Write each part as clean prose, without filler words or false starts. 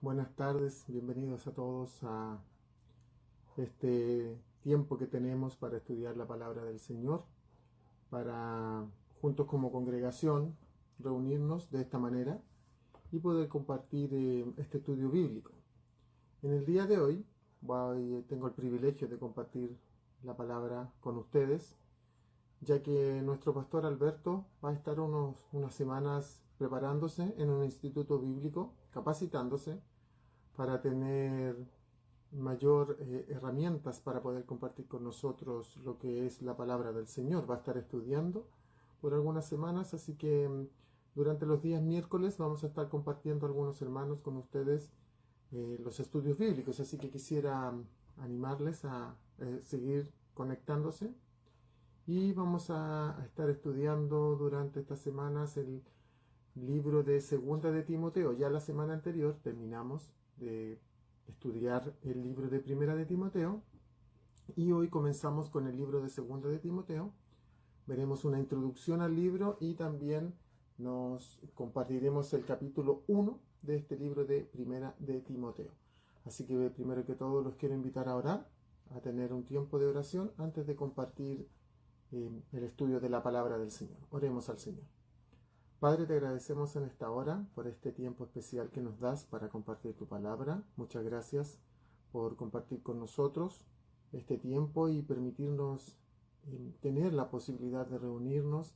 Buenas tardes, bienvenidos a todos a este tiempo que tenemos para estudiar la palabra del Señor, para juntos como congregación reunirnos de esta manera y poder compartir este estudio bíblico. En el día de hoy tengo el privilegio de compartir la palabra con ustedes, ya que nuestro pastor Alberto va a estar unas semanas preparándose en un instituto bíblico, capacitándose para tener mayor herramientas para poder compartir con nosotros lo que es la palabra del Señor. Va a estar estudiando por algunas semanas, así que durante los días miércoles vamos a estar compartiendo algunos hermanos con ustedes los estudios bíblicos, así que quisiera animarles a seguir conectándose y vamos a estar estudiando durante estas semanas el libro de Segunda de Timoteo. Ya la semana anterior terminamos de estudiar el libro de Primera de Timoteo y hoy comenzamos con el libro de Segunda de Timoteo. Veremos una introducción al libro y también nos compartiremos el capítulo 1 de este libro de Primera de Timoteo. Así que primero que todo los quiero invitar a orar, a tener un tiempo de oración antes de compartir el estudio de la palabra del Señor. Oremos al Señor. Padre, te agradecemos en esta hora por este tiempo especial que nos das para compartir tu palabra. Muchas gracias por compartir con nosotros este tiempo y permitirnos tener la posibilidad de reunirnos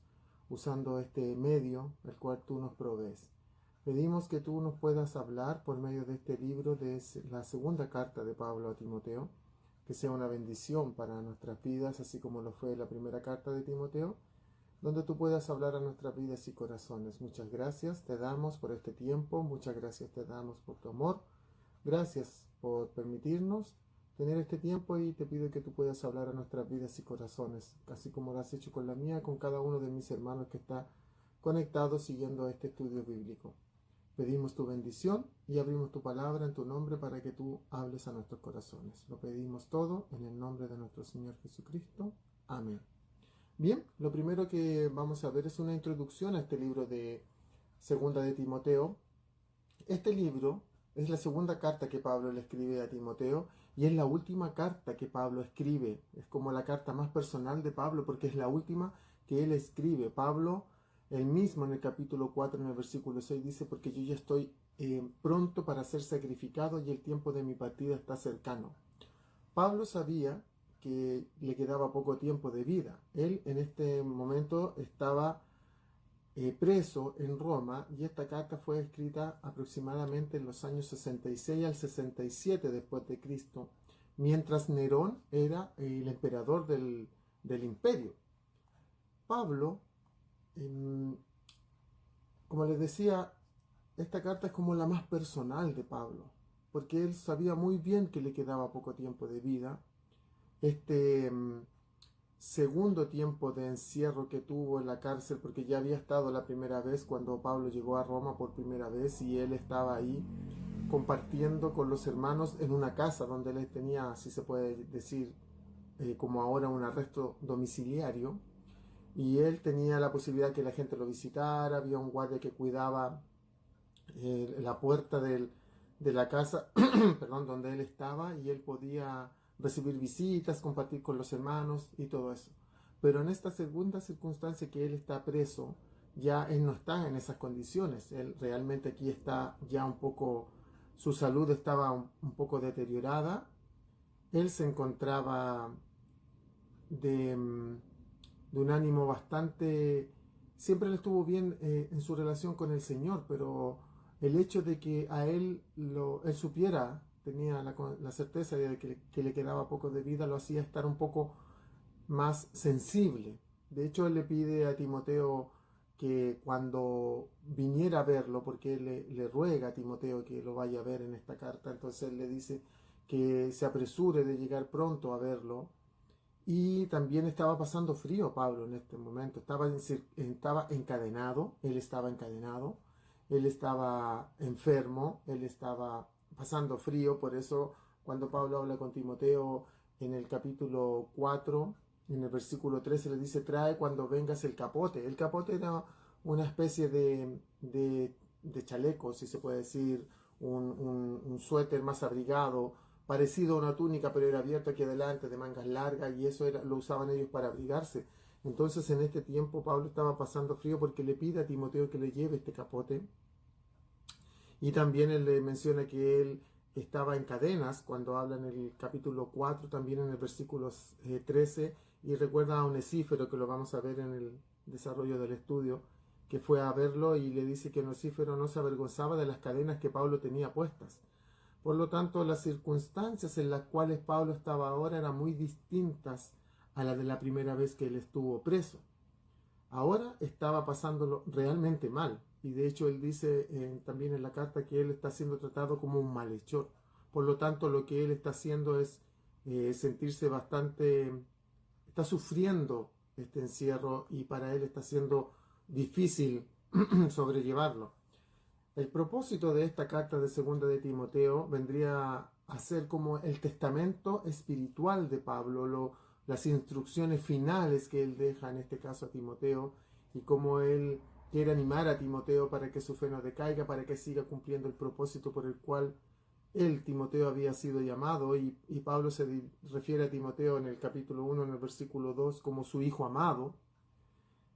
usando este medio el cual tú nos provees. Pedimos que tú nos puedas hablar por medio de este libro de la segunda carta de Pablo a Timoteo, que sea una bendición para nuestras vidas, así como lo fue la primera carta de Timoteo, donde tú puedas hablar a nuestras vidas y corazones. Muchas gracias te damos por este tiempo, muchas gracias te damos por tu amor, gracias por permitirnos tener este tiempo y te pido que tú puedas hablar a nuestras vidas y corazones, así como lo has hecho con la mía, con cada uno de mis hermanos que está conectado siguiendo este estudio bíblico. Pedimos tu bendición y abrimos tu palabra en tu nombre para que tú hables a nuestros corazones. Lo pedimos todo en el nombre de nuestro Señor Jesucristo. Amén. Bien, lo primero que vamos a ver es una introducción a este libro de Segunda de Timoteo. Este libro es la segunda carta que Pablo le escribe a Timoteo y es la última carta que Pablo escribe. Es como la carta más personal de Pablo porque es la última que él escribe. Pablo, él mismo en el capítulo 4, en el versículo 6, dice: porque yo ya estoy pronto para ser sacrificado y el tiempo de mi partida está cercano. Pablo sabía que le quedaba poco tiempo de vida. Él en este momento estaba preso en Roma y esta carta fue escrita aproximadamente en los años 66 al 67 después de Cristo, mientras Nerón era el emperador del imperio. Pablo, como les decía, esta carta es como la más personal de Pablo, porque él sabía muy bien que le quedaba poco tiempo de vida. Este segundo tiempo de encierro que tuvo en la cárcel, porque ya había estado la primera vez cuando Pablo llegó a Roma por primera vez y él estaba ahí compartiendo con los hermanos en una casa donde él tenía, si se puede decir, como ahora un arresto domiciliario, y él tenía la posibilidad que la gente lo visitara, había un guardia que cuidaba la puerta de la casa perdón, donde él estaba y él podía recibir visitas, compartir con los hermanos y todo eso. Pero en esta segunda circunstancia que él está preso, ya él no está en esas condiciones. Él realmente aquí está ya un poco, su salud estaba un poco deteriorada. Él se encontraba de, de un ánimo bastante... Siempre le estuvo bien en su relación con el Señor, pero el hecho de que a él supiera, tenía la certeza de que le quedaba poco de vida, lo hacía estar un poco más sensible. De hecho, él le pide a Timoteo que cuando viniera a verlo, porque él le ruega a Timoteo que lo vaya a ver en esta carta, entonces él le dice que se apresure de llegar pronto a verlo. Y también estaba pasando frío Pablo en este momento, estaba encadenado, él estaba enfermo, él estaba pasando frío, por eso cuando Pablo habla con Timoteo en el capítulo 4, en el versículo 13 le dice: trae cuando vengas el capote. El capote era una especie de chaleco, si se puede decir, un suéter más abrigado, parecido a una túnica, pero era abierto aquí adelante, de mangas largas, y eso lo usaban ellos para abrigarse. Entonces en este tiempo Pablo estaba pasando frío porque le pide a Timoteo que le lleve este capote. Y también él le menciona que él estaba en cadenas cuando habla en el capítulo 4, también en el versículo 13, y recuerda a Onesífero, que lo vamos a ver en el desarrollo del estudio, que fue a verlo y le dice que Onesífero no se avergonzaba de las cadenas que Pablo tenía puestas. Por lo tanto, las circunstancias en las cuales Pablo estaba ahora eran muy distintas a las de la primera vez que él estuvo preso. Ahora estaba pasándolo realmente mal, y de hecho él dice también en la carta que él está siendo tratado como un malhechor. Por lo tanto, lo que él está haciendo es sentirse bastante, está sufriendo este encierro, y para él está siendo difícil sobrellevarlo. El propósito de esta carta de segunda de Timoteo vendría a ser como el testamento espiritual de Pablo, las instrucciones finales que él deja en este caso a Timoteo, y cómo él quiere animar a Timoteo para que su fe no decaiga, para que siga cumpliendo el propósito por el cual él, Timoteo, había sido llamado. Y Pablo se refiere a Timoteo en el capítulo 1, en el versículo 2, como su hijo amado.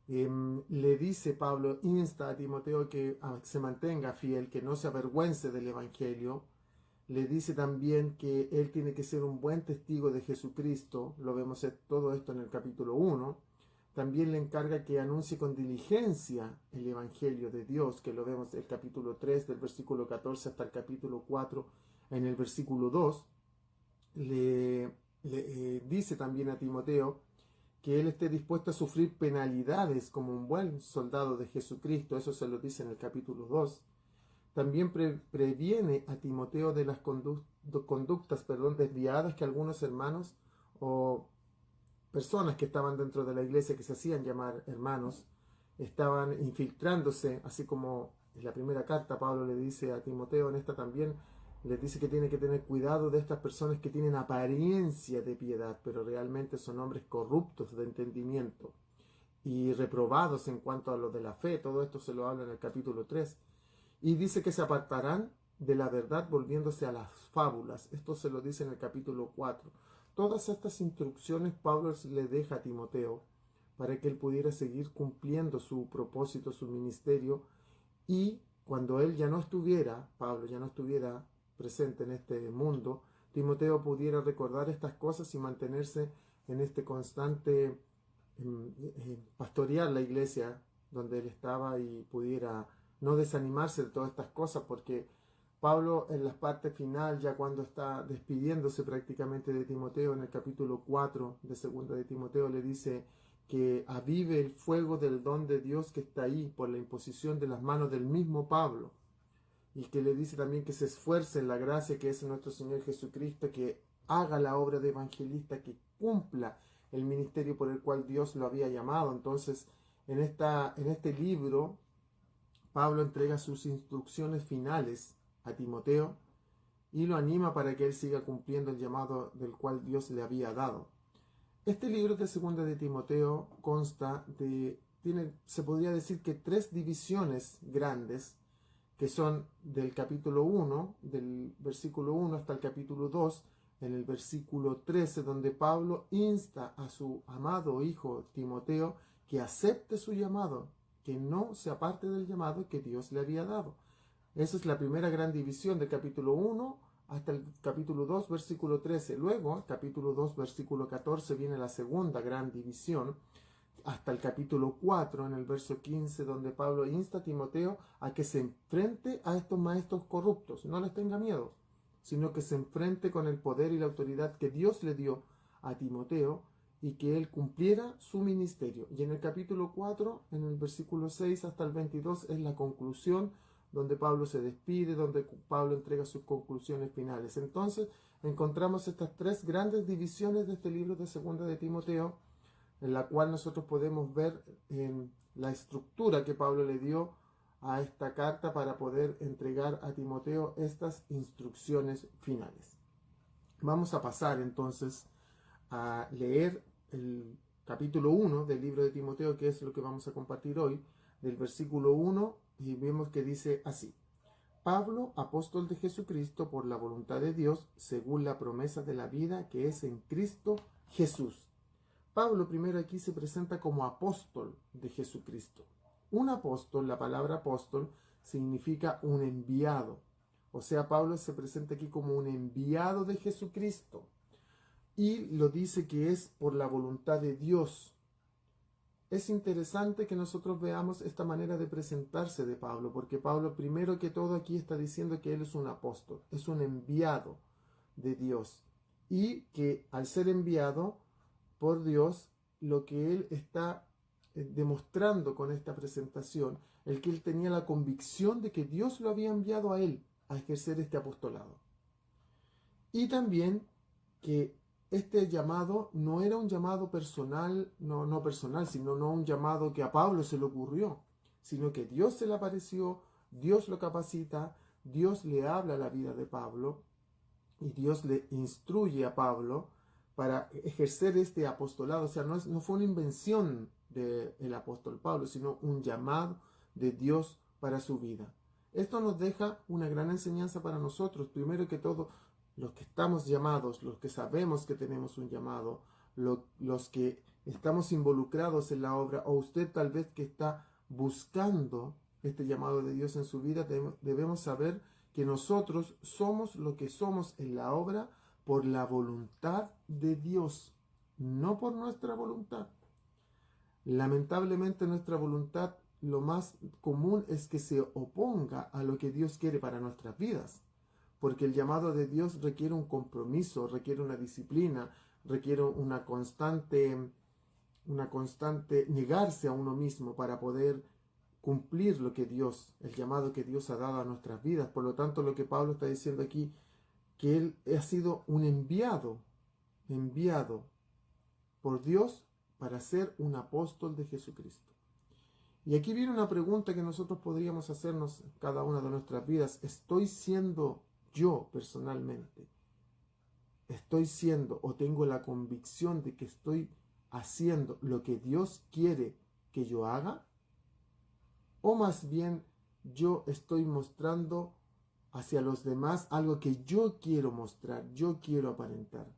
Le dice Pablo, insta a Timoteo que se mantenga fiel, que no se avergüence del Evangelio. Le dice también que él tiene que ser un buen testigo de Jesucristo. Lo vemos todo esto en el capítulo 1. También le encarga que anuncie con diligencia el Evangelio de Dios, que lo vemos en el capítulo 3, del versículo 14 hasta el capítulo 4, en el versículo 2. Le dice también a Timoteo que él esté dispuesto a sufrir penalidades como un buen soldado de Jesucristo. Eso se lo dice en el capítulo 2. También previene a Timoteo de las conductas desviadas que algunos hermanos o personas que estaban dentro de la iglesia, que se hacían llamar hermanos, estaban infiltrándose, así como en la primera carta Pablo le dice a Timoteo, en esta también les dice que tiene que tener cuidado de estas personas que tienen apariencia de piedad, pero realmente son hombres corruptos de entendimiento y reprobados en cuanto a lo de la fe. Todo esto se lo habla en el capítulo 3. Y dice que se apartarán de la verdad volviéndose a las fábulas. Esto se lo dice en el capítulo 4. Todas estas instrucciones Pablo le deja a Timoteo para que él pudiera seguir cumpliendo su propósito, su ministerio, y cuando él ya no estuviera, Pablo ya no estuviera presente en este mundo, Timoteo pudiera recordar estas cosas y mantenerse en este constante pastorear la iglesia donde él estaba, y pudiera no desanimarse de todas estas cosas, porque Pablo en la parte final, ya cuando está despidiéndose prácticamente de Timoteo, en el capítulo 4 de segunda de Timoteo, le dice que avive el fuego del don de Dios que está ahí por la imposición de las manos del mismo Pablo, y que le dice también que se esfuerce en la gracia que es nuestro Señor Jesucristo, que haga la obra de evangelista, que cumpla el ministerio por el cual Dios lo había llamado. Entonces, en este libro, Pablo entrega sus instrucciones finales a Timoteo y lo anima para que él siga cumpliendo el llamado del cual Dios le había dado. Este libro de segunda de Timoteo consta se podría decir que 3 divisiones grandes, que son del capítulo 1, del versículo 1 hasta el capítulo 2, en el versículo 13, donde Pablo insta a su amado hijo Timoteo que acepte su llamado, que no se aparte del llamado que Dios le había dado. Esa es la primera gran división, del capítulo 1 hasta el capítulo 2, versículo 13. Luego, capítulo 2, versículo 14, viene la segunda gran división, hasta el capítulo 4, en el verso 15, donde Pablo insta a Timoteo a que se enfrente a estos maestros corruptos. No les tenga miedo, sino que se enfrente con el poder y la autoridad que Dios le dio a Timoteo, y que él cumpliera su ministerio. Y en el capítulo 4, en el versículo 6 hasta el 22, es la conclusión, donde Pablo se despide, donde Pablo entrega sus conclusiones finales. Entonces, encontramos estas 3 grandes divisiones de este libro de segunda de Timoteo, en la cual nosotros podemos ver en la estructura que Pablo le dio a esta carta para poder entregar a Timoteo estas instrucciones finales. Vamos a pasar entonces a leer el capítulo 1 del libro de Timoteo, que es lo que vamos a compartir hoy, del versículo 1, y vemos que dice así: Pablo, apóstol de Jesucristo por la voluntad de Dios, según la promesa de la vida que es en Cristo Jesús. Pablo primero aquí se presenta como apóstol de Jesucristo. Un apóstol, la palabra apóstol, significa un enviado. O sea, Pablo se presenta aquí como un enviado de Jesucristo. Y lo dice que es por la voluntad de Dios. Es interesante que nosotros veamos esta manera de presentarse de Pablo, porque Pablo primero que todo aquí está diciendo que él es un apóstol, es un enviado de Dios. Y que al ser enviado por Dios, lo que él está demostrando con esta presentación, el que él tenía la convicción de que Dios lo había enviado a él a ejercer este apostolado. Y también que este llamado no era un llamado personal, no personal, sino no un llamado que a Pablo se le ocurrió, sino que Dios se le apareció, Dios lo capacita, Dios le habla a la vida de Pablo y Dios le instruye a Pablo para ejercer este apostolado. O sea, no fue una invención del apóstol Pablo, sino un llamado de Dios para su vida. Esto nos deja una gran enseñanza para nosotros. Primero que todo, los que estamos llamados, los que sabemos que tenemos un llamado, los que estamos involucrados en la obra, o usted tal vez que está buscando este llamado de Dios en su vida, debemos saber que nosotros somos lo que somos en la obra por la voluntad de Dios, no por nuestra voluntad. Lamentablemente nuestra voluntad, lo más común es que se oponga a lo que Dios quiere para nuestras vidas. Porque el llamado de Dios requiere un compromiso, requiere una disciplina, requiere una constante negarse a uno mismo para poder cumplir lo que Dios, el llamado que Dios ha dado a nuestras vidas. Por lo tanto, lo que Pablo está diciendo aquí, que él ha sido un enviado por Dios para ser un apóstol de Jesucristo. Y aquí viene una pregunta que nosotros podríamos hacernos cada una de nuestras vidas. ¿Estoy siendo yo personalmente? ¿Estoy siendo o tengo la convicción de que estoy haciendo lo que Dios quiere que yo haga? ¿O más bien yo estoy mostrando hacia los demás algo que yo quiero mostrar, yo quiero aparentar?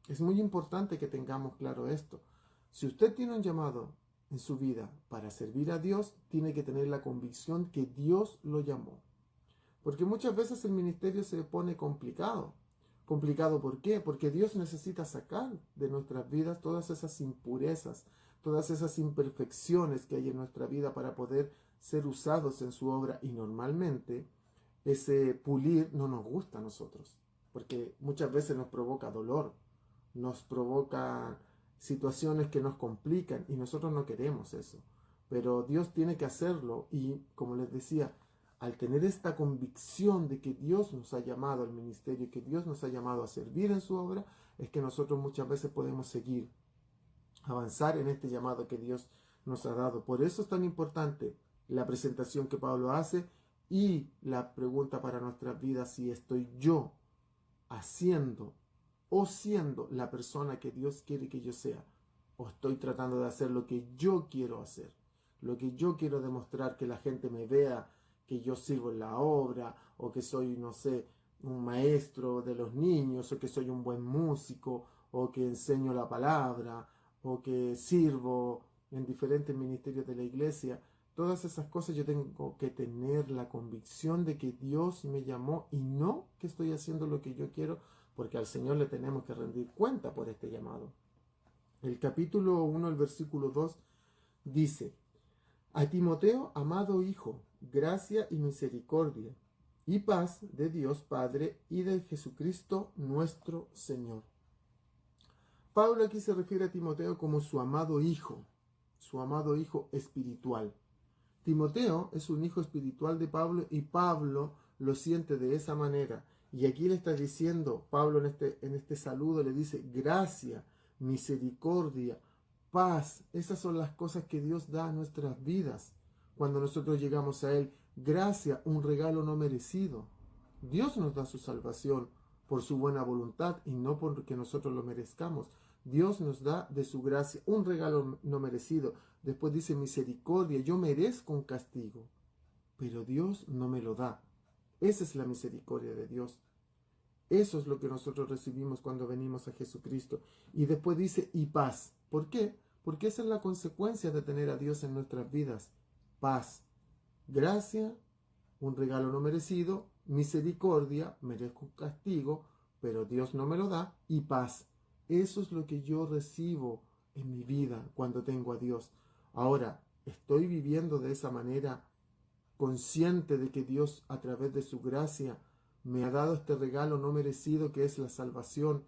Es muy importante que tengamos claro esto. Si usted tiene un llamado en su vida para servir a Dios, tiene que tener la convicción que Dios lo llamó. Porque muchas veces el ministerio se pone complicado. ¿Complicado por qué? Porque Dios necesita sacar de nuestras vidas todas esas impurezas, todas esas imperfecciones que hay en nuestra vida para poder ser usados en su obra. Y normalmente ese pulir no nos gusta a nosotros, porque muchas veces nos provoca dolor, nos provoca situaciones que nos complican y nosotros no queremos eso. Pero Dios tiene que hacerlo y, como les decía, al tener esta convicción de que Dios nos ha llamado al ministerio, que Dios nos ha llamado a servir en su obra, es que nosotros muchas veces podemos seguir, avanzar en este llamado que Dios nos ha dado. Por eso es tan importante la presentación que Pablo hace y la pregunta para nuestras vidas: si estoy yo haciendo o siendo la persona que Dios quiere que yo sea, o estoy tratando de hacer lo que yo quiero hacer, lo que yo quiero demostrar, que la gente me vea que yo sirvo en la obra, o que soy, no sé, un maestro de los niños, o que soy un buen músico, o que enseño la palabra, o que sirvo en diferentes ministerios de la iglesia. Todas esas cosas yo tengo que tener la convicción de que Dios me llamó y no que estoy haciendo lo que yo quiero, porque al Señor le tenemos que rendir cuenta por este llamado. El capítulo 1, el versículo 2 dice: a Timoteo, amado hijo, gracia y misericordia y paz de Dios Padre y de Jesucristo nuestro Señor. Pablo aquí se refiere a Timoteo como su amado hijo espiritual. Timoteo es un hijo espiritual de Pablo y Pablo lo siente de esa manera. Y aquí le está diciendo, Pablo en este saludo le dice: gracia, misericordia, paz. Esas son las cosas que Dios da a nuestras vidas cuando nosotros llegamos a Él. Gracia, un regalo no merecido. Dios nos da su salvación por su buena voluntad y no porque nosotros lo merezcamos. Dios nos da de su gracia un regalo no merecido. Después dice misericordia. Yo merezco un castigo, pero Dios no me lo da. Esa es la misericordia de Dios. Eso es lo que nosotros recibimos cuando venimos a Jesucristo. Y después dice, y paz. ¿Por qué? Porque esa es la consecuencia de tener a Dios en nuestras vidas. Paz, gracia, un regalo no merecido, misericordia, merezco un castigo, pero Dios no me lo da, y paz. Eso es lo que yo recibo en mi vida cuando tengo a Dios. Ahora, estoy viviendo de esa manera, consciente de que Dios, a través de su gracia, me ha dado este regalo no merecido que es la salvación,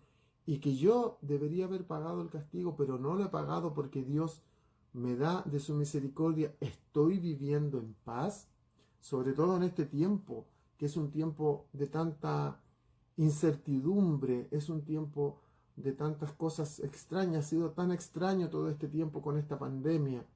y que yo debería haber pagado el castigo, pero no lo he pagado porque Dios me da de su misericordia. Estoy viviendo en paz, sobre todo en este tiempo, que es un tiempo de tanta incertidumbre, es un tiempo de tantas cosas extrañas. Ha sido tan extraño todo este tiempo con esta pandemia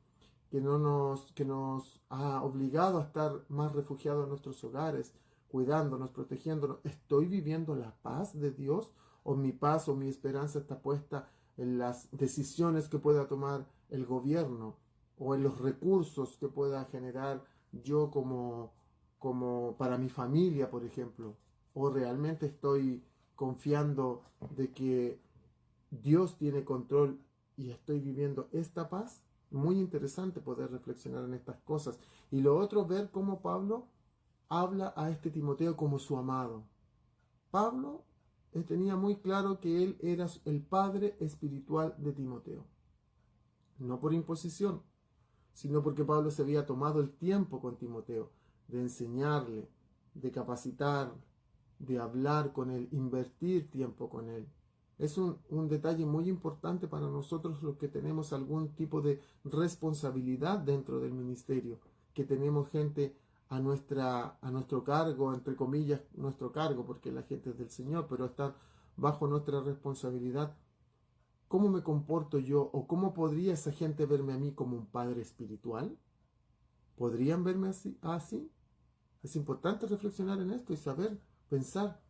que nos ha obligado a estar más refugiados en nuestros hogares, cuidándonos, protegiéndonos. ¿Estoy viviendo la paz de Dios? ¿O mi paz o mi esperanza está puesta en las decisiones que pueda tomar el gobierno o en los recursos que pueda generar yo como para mi familia, por ejemplo? ¿O realmente estoy confiando de que Dios tiene control y estoy viviendo esta paz? Muy interesante poder reflexionar en estas cosas. Y lo otro, ver cómo Pablo habla a este Timoteo como su amado. Pablo tenía muy claro que él era el padre espiritual de Timoteo. No por imposición, sino porque Pablo se había tomado el tiempo con Timoteo de enseñarle, de capacitar, de hablar con él, invertir tiempo con él. Es un detalle muy importante para nosotros los que tenemos algún tipo de responsabilidad dentro del ministerio, que tenemos gente a nuestro cargo, entre comillas, nuestro cargo, porque la gente es del Señor, pero están bajo nuestra responsabilidad. ¿Cómo me comporto yo o cómo podría esa gente verme a mí como un padre espiritual? ¿Podrían verme así? Es importante reflexionar en esto y saber, pensar,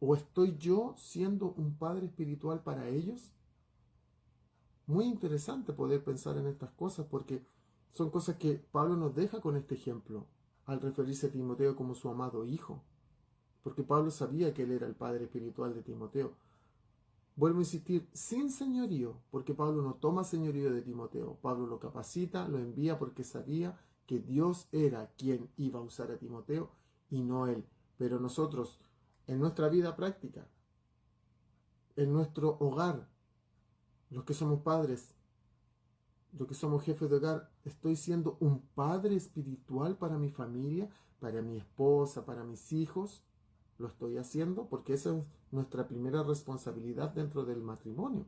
¿o estoy yo siendo un padre espiritual para ellos? Muy interesante poder pensar en estas cosas porque son cosas que Pablo nos deja con este ejemplo al referirse a Timoteo como su amado hijo, porque Pablo sabía que él era el padre espiritual de Timoteo. Vuelvo a insistir, sin señorío, porque Pablo no toma señorío de Timoteo. Pablo lo capacita, lo envía porque sabía que Dios era quien iba a usar a Timoteo y no él. Pero nosotros, en nuestra vida práctica, en nuestro hogar, los que somos padres, los que somos jefes de hogar, ¿estoy siendo un padre espiritual para mi familia, para mi esposa, para mis hijos? ¿Lo estoy haciendo? Porque esa es nuestra primera responsabilidad dentro del matrimonio.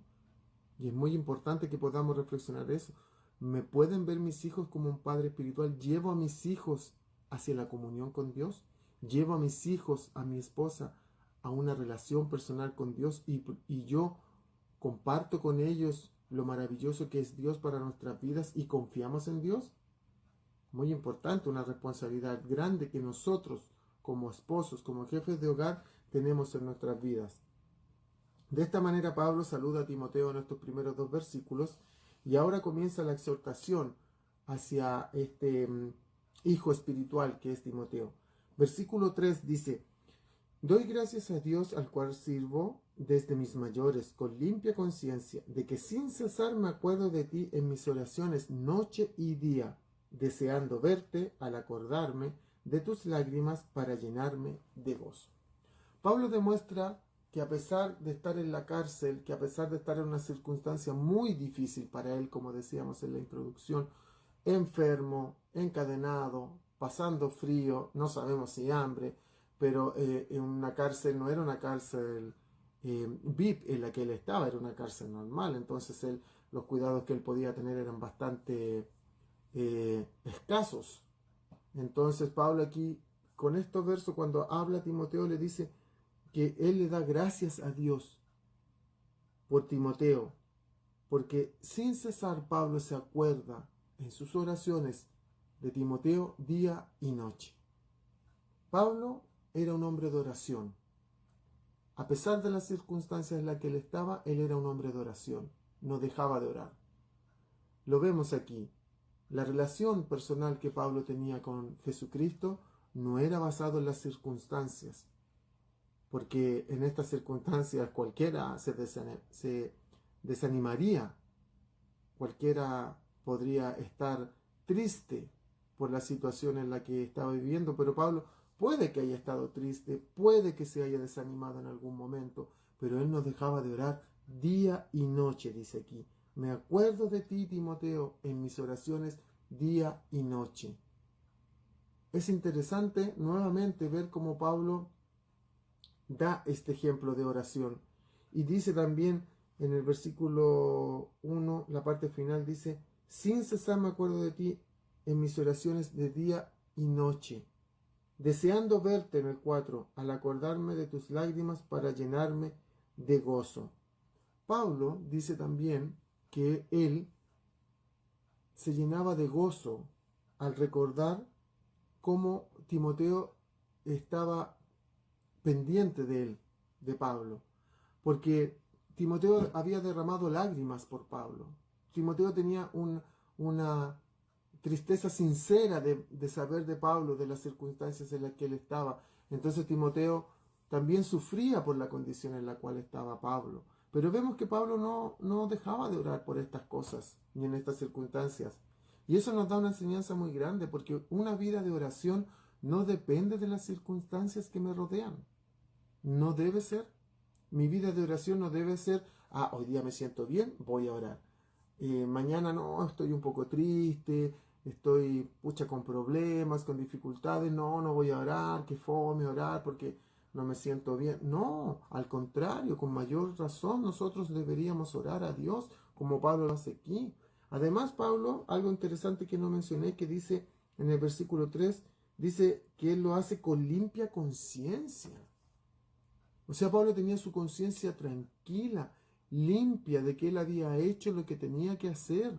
Y es muy importante que podamos reflexionar eso. ¿Me pueden ver mis hijos como un padre espiritual? ¿Llevo a mis hijos hacia la comunión con Dios? ¿Llevo a mis hijos, a mi esposa, a una relación personal con Dios? Y yo comparto con ellos lo maravilloso que es Dios para nuestras vidas y confiamos en Dios. Muy importante, una responsabilidad grande que nosotros como esposos, como jefes de hogar, tenemos en nuestras vidas. De esta manera Pablo saluda a Timoteo en estos primeros 2 versículos y ahora comienza la exhortación hacia este hijo espiritual que es Timoteo. Versículo 3 dice: doy gracias a Dios al cual sirvo desde mis mayores con limpia conciencia, de que sin cesar me acuerdo de ti en mis oraciones noche y día, deseando verte al acordarme de tus lágrimas para llenarme de gozo. Pablo demuestra que a pesar de estar en la cárcel, que a pesar de estar en una circunstancia muy difícil para él, como decíamos en la introducción, enfermo, encadenado, pasando frío, no sabemos si hambre, pero en una cárcel no era una cárcel VIP en la que él estaba, era una cárcel normal, entonces los cuidados que él podía tener eran bastante escasos. Entonces Pablo aquí, con estos versos, cuando habla a Timoteo, le dice que él le da gracias a Dios por Timoteo, porque sin cesar Pablo se acuerda en sus oraciones de Timoteo día y noche. Pablo era un hombre de oración. A pesar de las circunstancias en las que él estaba, él era un hombre de oración, no dejaba de orar. Lo vemos aquí. La relación personal que Pablo tenía con Jesucristo no era basado en las circunstancias, porque en estas circunstancias cualquiera se desanimaría, cualquiera podría estar triste por la situación en la que estaba viviendo, pero Pablo puede que haya estado triste, puede que se haya desanimado en algún momento, pero él no dejaba de orar día y noche, dice aquí. Me acuerdo de ti, Timoteo, en mis oraciones día y noche. Es interesante nuevamente ver cómo Pablo da este ejemplo de oración. Y dice también en el versículo 1, la parte final dice, sin cesar me acuerdo de ti en mis oraciones de día y noche, deseando verte en el 4, al acordarme de tus lágrimas para llenarme de gozo. Pablo dice también que él se llenaba de gozo al recordar cómo Timoteo estaba pendiente de él, de Pablo, porque Timoteo había derramado lágrimas por Pablo. Timoteo tenía una tristeza sincera de saber de Pablo, de las circunstancias en las que él estaba. Entonces Timoteo también sufría por la condición en la cual estaba Pablo. Pero vemos que Pablo no dejaba de orar por estas cosas, ni en estas circunstancias. Y eso nos da una enseñanza muy grande, porque una vida de oración no depende de las circunstancias que me rodean. No debe ser. Mi vida de oración no debe ser, hoy día me siento bien, voy a orar. Mañana no, estoy un poco triste, estoy con problemas, con dificultades, no voy a orar, qué fome orar porque no me siento bien. No, al contrario, con mayor razón nosotros deberíamos orar a Dios como Pablo lo hace aquí. Además, Pablo, algo interesante que no mencioné, que dice en el versículo 3, dice que él lo hace con limpia conciencia. O sea, Pablo tenía su conciencia tranquila, limpia de que él había hecho lo que tenía que hacer.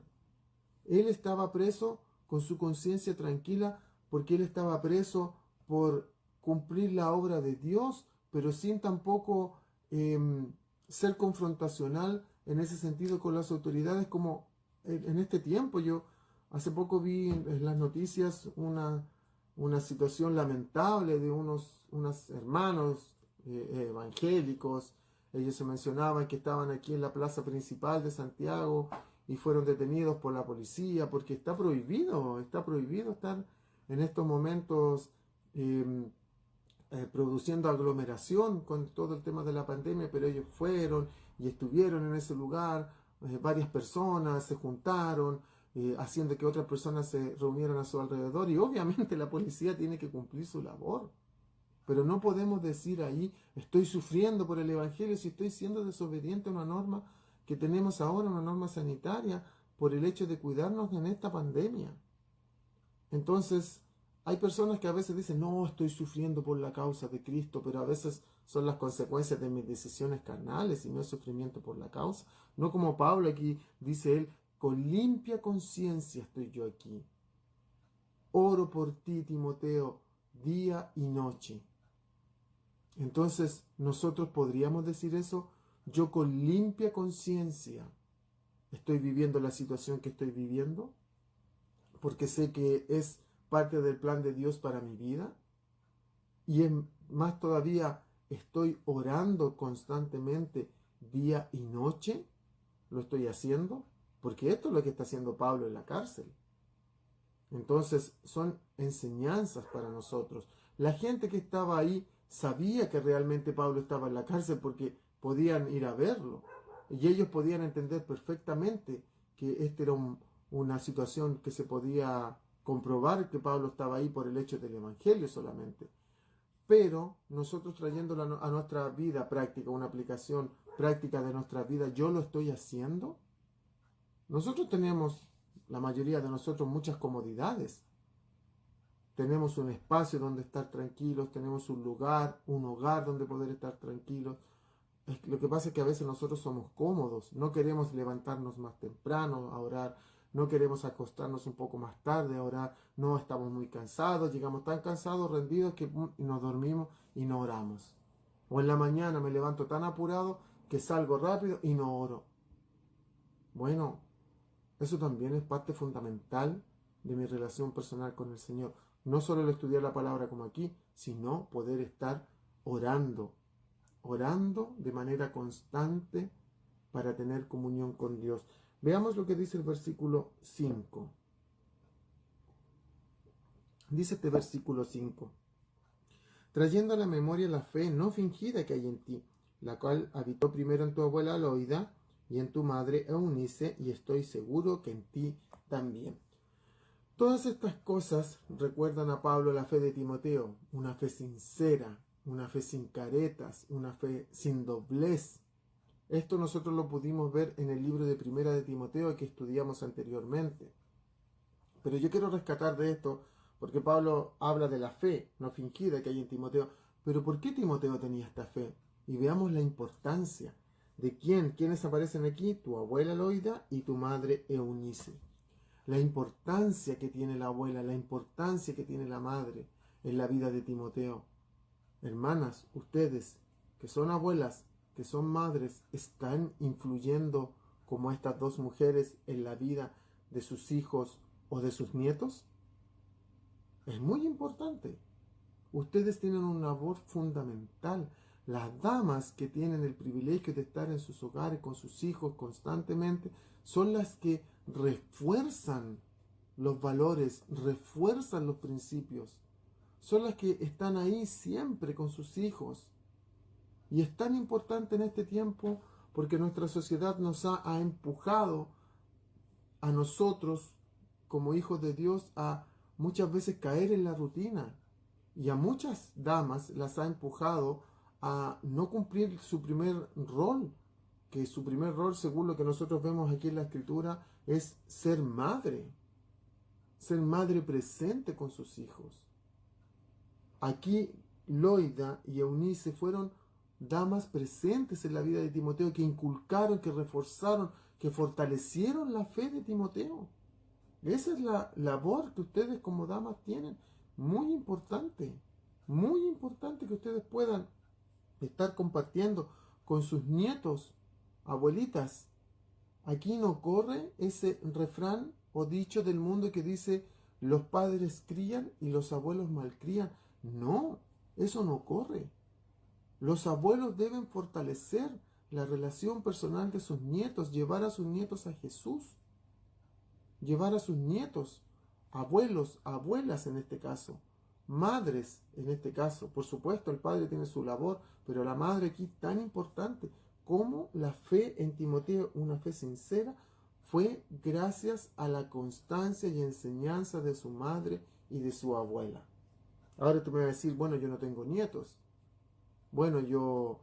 Él estaba preso con su conciencia tranquila porque él estaba preso por cumplir la obra de Dios, pero sin tampoco ser confrontacional en ese sentido con las autoridades como en este tiempo. Yo hace poco vi en las noticias una situación lamentable de unos hermanos evangélicos. Ellos se mencionaban que estaban aquí en la plaza principal de Santiago y fueron detenidos por la policía porque está prohibido estar en estos momentos produciendo aglomeración con todo el tema de la pandemia, pero ellos fueron y estuvieron en ese lugar, varias personas se juntaron, haciendo que otras personas se reunieran a su alrededor y obviamente la policía tiene que cumplir su labor. Pero no podemos decir ahí, estoy sufriendo por el Evangelio si estoy siendo desobediente a una norma que tenemos ahora, una norma sanitaria, por el hecho de cuidarnos en esta pandemia. Entonces, hay personas que a veces dicen, no, estoy sufriendo por la causa de Cristo, pero a veces son las consecuencias de mis decisiones carnales y no es sufrimiento por la causa. No como Pablo aquí dice él, con limpia conciencia estoy yo aquí. Oro por ti, Timoteo, día y noche. Entonces, nosotros podríamos decir eso, yo con limpia conciencia estoy viviendo la situación que estoy viviendo, porque sé que es parte del plan de Dios para mi vida, y más todavía estoy orando constantemente día y noche, lo estoy haciendo, porque esto es lo que está haciendo Pablo en la cárcel. Entonces, son enseñanzas para nosotros. La gente que estaba ahí sabía que realmente Pablo estaba en la cárcel porque podían ir a verlo y ellos podían entender perfectamente que esta era una situación que se podía comprobar que Pablo estaba ahí por el hecho del Evangelio solamente. Pero nosotros trayéndolo a nuestra vida práctica, una aplicación práctica de nuestra vida, ¿yo lo estoy haciendo? Nosotros tenemos, la mayoría de nosotros, muchas comodidades. Tenemos un espacio donde estar tranquilos, tenemos un lugar, un hogar donde poder estar tranquilos. Lo que pasa es que a veces nosotros somos cómodos, no queremos levantarnos más temprano a orar, no queremos acostarnos un poco más tarde a orar, no estamos muy cansados, llegamos tan cansados, rendidos que nos dormimos y no oramos. O en la mañana me levanto tan apurado que salgo rápido y no oro. Bueno, eso también es parte fundamental de mi relación personal con el Señor. No solo el estudiar la palabra como aquí, sino poder estar orando, orando de manera constante para tener comunión con Dios. Veamos lo que dice el versículo 5. Dice este versículo 5. Trayendo a la memoria la fe no fingida que hay en ti, la cual habitó primero en tu abuela Loida y en tu madre Eunice, y estoy seguro que en ti también. Todas estas cosas recuerdan a Pablo la fe de Timoteo, una fe sincera, una fe sin caretas, una fe sin doblez. Esto nosotros lo pudimos ver en el libro de Primera de Timoteo que estudiamos anteriormente. Pero yo quiero rescatar de esto, porque Pablo habla de la fe no fingida que hay en Timoteo. Pero ¿por qué Timoteo tenía esta fe? Y veamos la importancia de quiénes aparecen aquí, tu abuela Loida y tu madre Eunice. La importancia que tiene la abuela, la importancia que tiene la madre en la vida de Timoteo. Hermanas, ustedes que son abuelas, que son madres, ¿están influyendo como estas dos mujeres en la vida de sus hijos o de sus nietos? Es muy importante. Ustedes tienen una labor fundamental. Las damas que tienen el privilegio de estar en sus hogares con sus hijos constantemente son las que refuerzan los valores, refuerzan los principios. Son las que están ahí siempre con sus hijos. Y es tan importante en este tiempo porque nuestra sociedad nos ha empujado a nosotros como hijos de Dios a muchas veces caer en la rutina. Y a muchas damas las ha empujado a no cumplir su primer rol, que su primer rol, según lo que nosotros vemos aquí en la Escritura, es ser madre presente con sus hijos. Aquí Loida y Eunice fueron damas presentes en la vida de Timoteo, que inculcaron, que reforzaron, que fortalecieron la fe de Timoteo. Esa es la labor que ustedes como damas tienen. Muy importante que ustedes puedan estar compartiendo con sus nietos, abuelitas. Aquí no corre ese refrán o dicho del mundo que dice los padres crían y los abuelos malcrían. No, eso no corre. Los abuelos deben fortalecer la relación personal de sus nietos, llevar a sus nietos a Jesús, llevar a sus nietos, abuelos, abuelas en este caso, madres en este caso. Por supuesto, el padre tiene su labor, pero la madre aquí tan importante como la fe en Timoteo, una fe sincera, fue gracias a la constancia y enseñanza de su madre y de su abuela. Ahora tú me vas a decir, bueno, yo no tengo nietos. Bueno, yo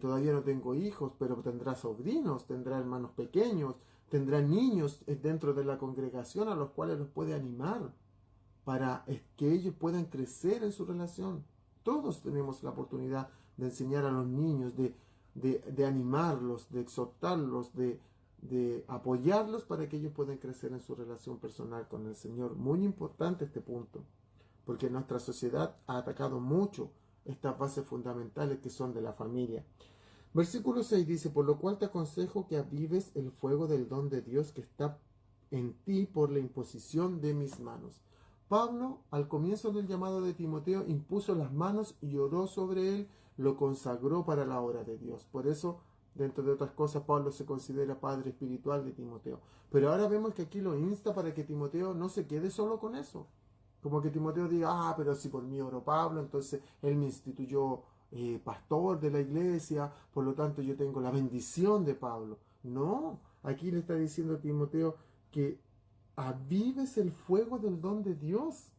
todavía no tengo hijos, pero tendrá sobrinos, tendrá hermanos pequeños, tendrá niños dentro de la congregación a los cuales los puede animar para que ellos puedan crecer en su relación. Todos tenemos la oportunidad de enseñar a los niños, de animarlos, de exhortarlos, de apoyarlos para que ellos puedan crecer en su relación personal con el Señor. Muy importante este punto, porque nuestra sociedad ha atacado mucho estas bases fundamentales que son de la familia. Versículo 6 dice, por lo cual te aconsejo que avives el fuego del don de Dios que está en ti por la imposición de mis manos. Pablo, al comienzo del llamado de Timoteo, impuso las manos y oró sobre él, lo consagró para la obra de Dios. Por eso, dentro de otras cosas, Pablo se considera padre espiritual de Timoteo. Pero ahora vemos que aquí lo insta para que Timoteo no se quede solo con eso. Como que Timoteo diga, pero si por mí oró Pablo, entonces él me instituyó pastor de la iglesia, por lo tanto yo tengo la bendición de Pablo. No, aquí le está diciendo a Timoteo que avives el fuego del don de Dios.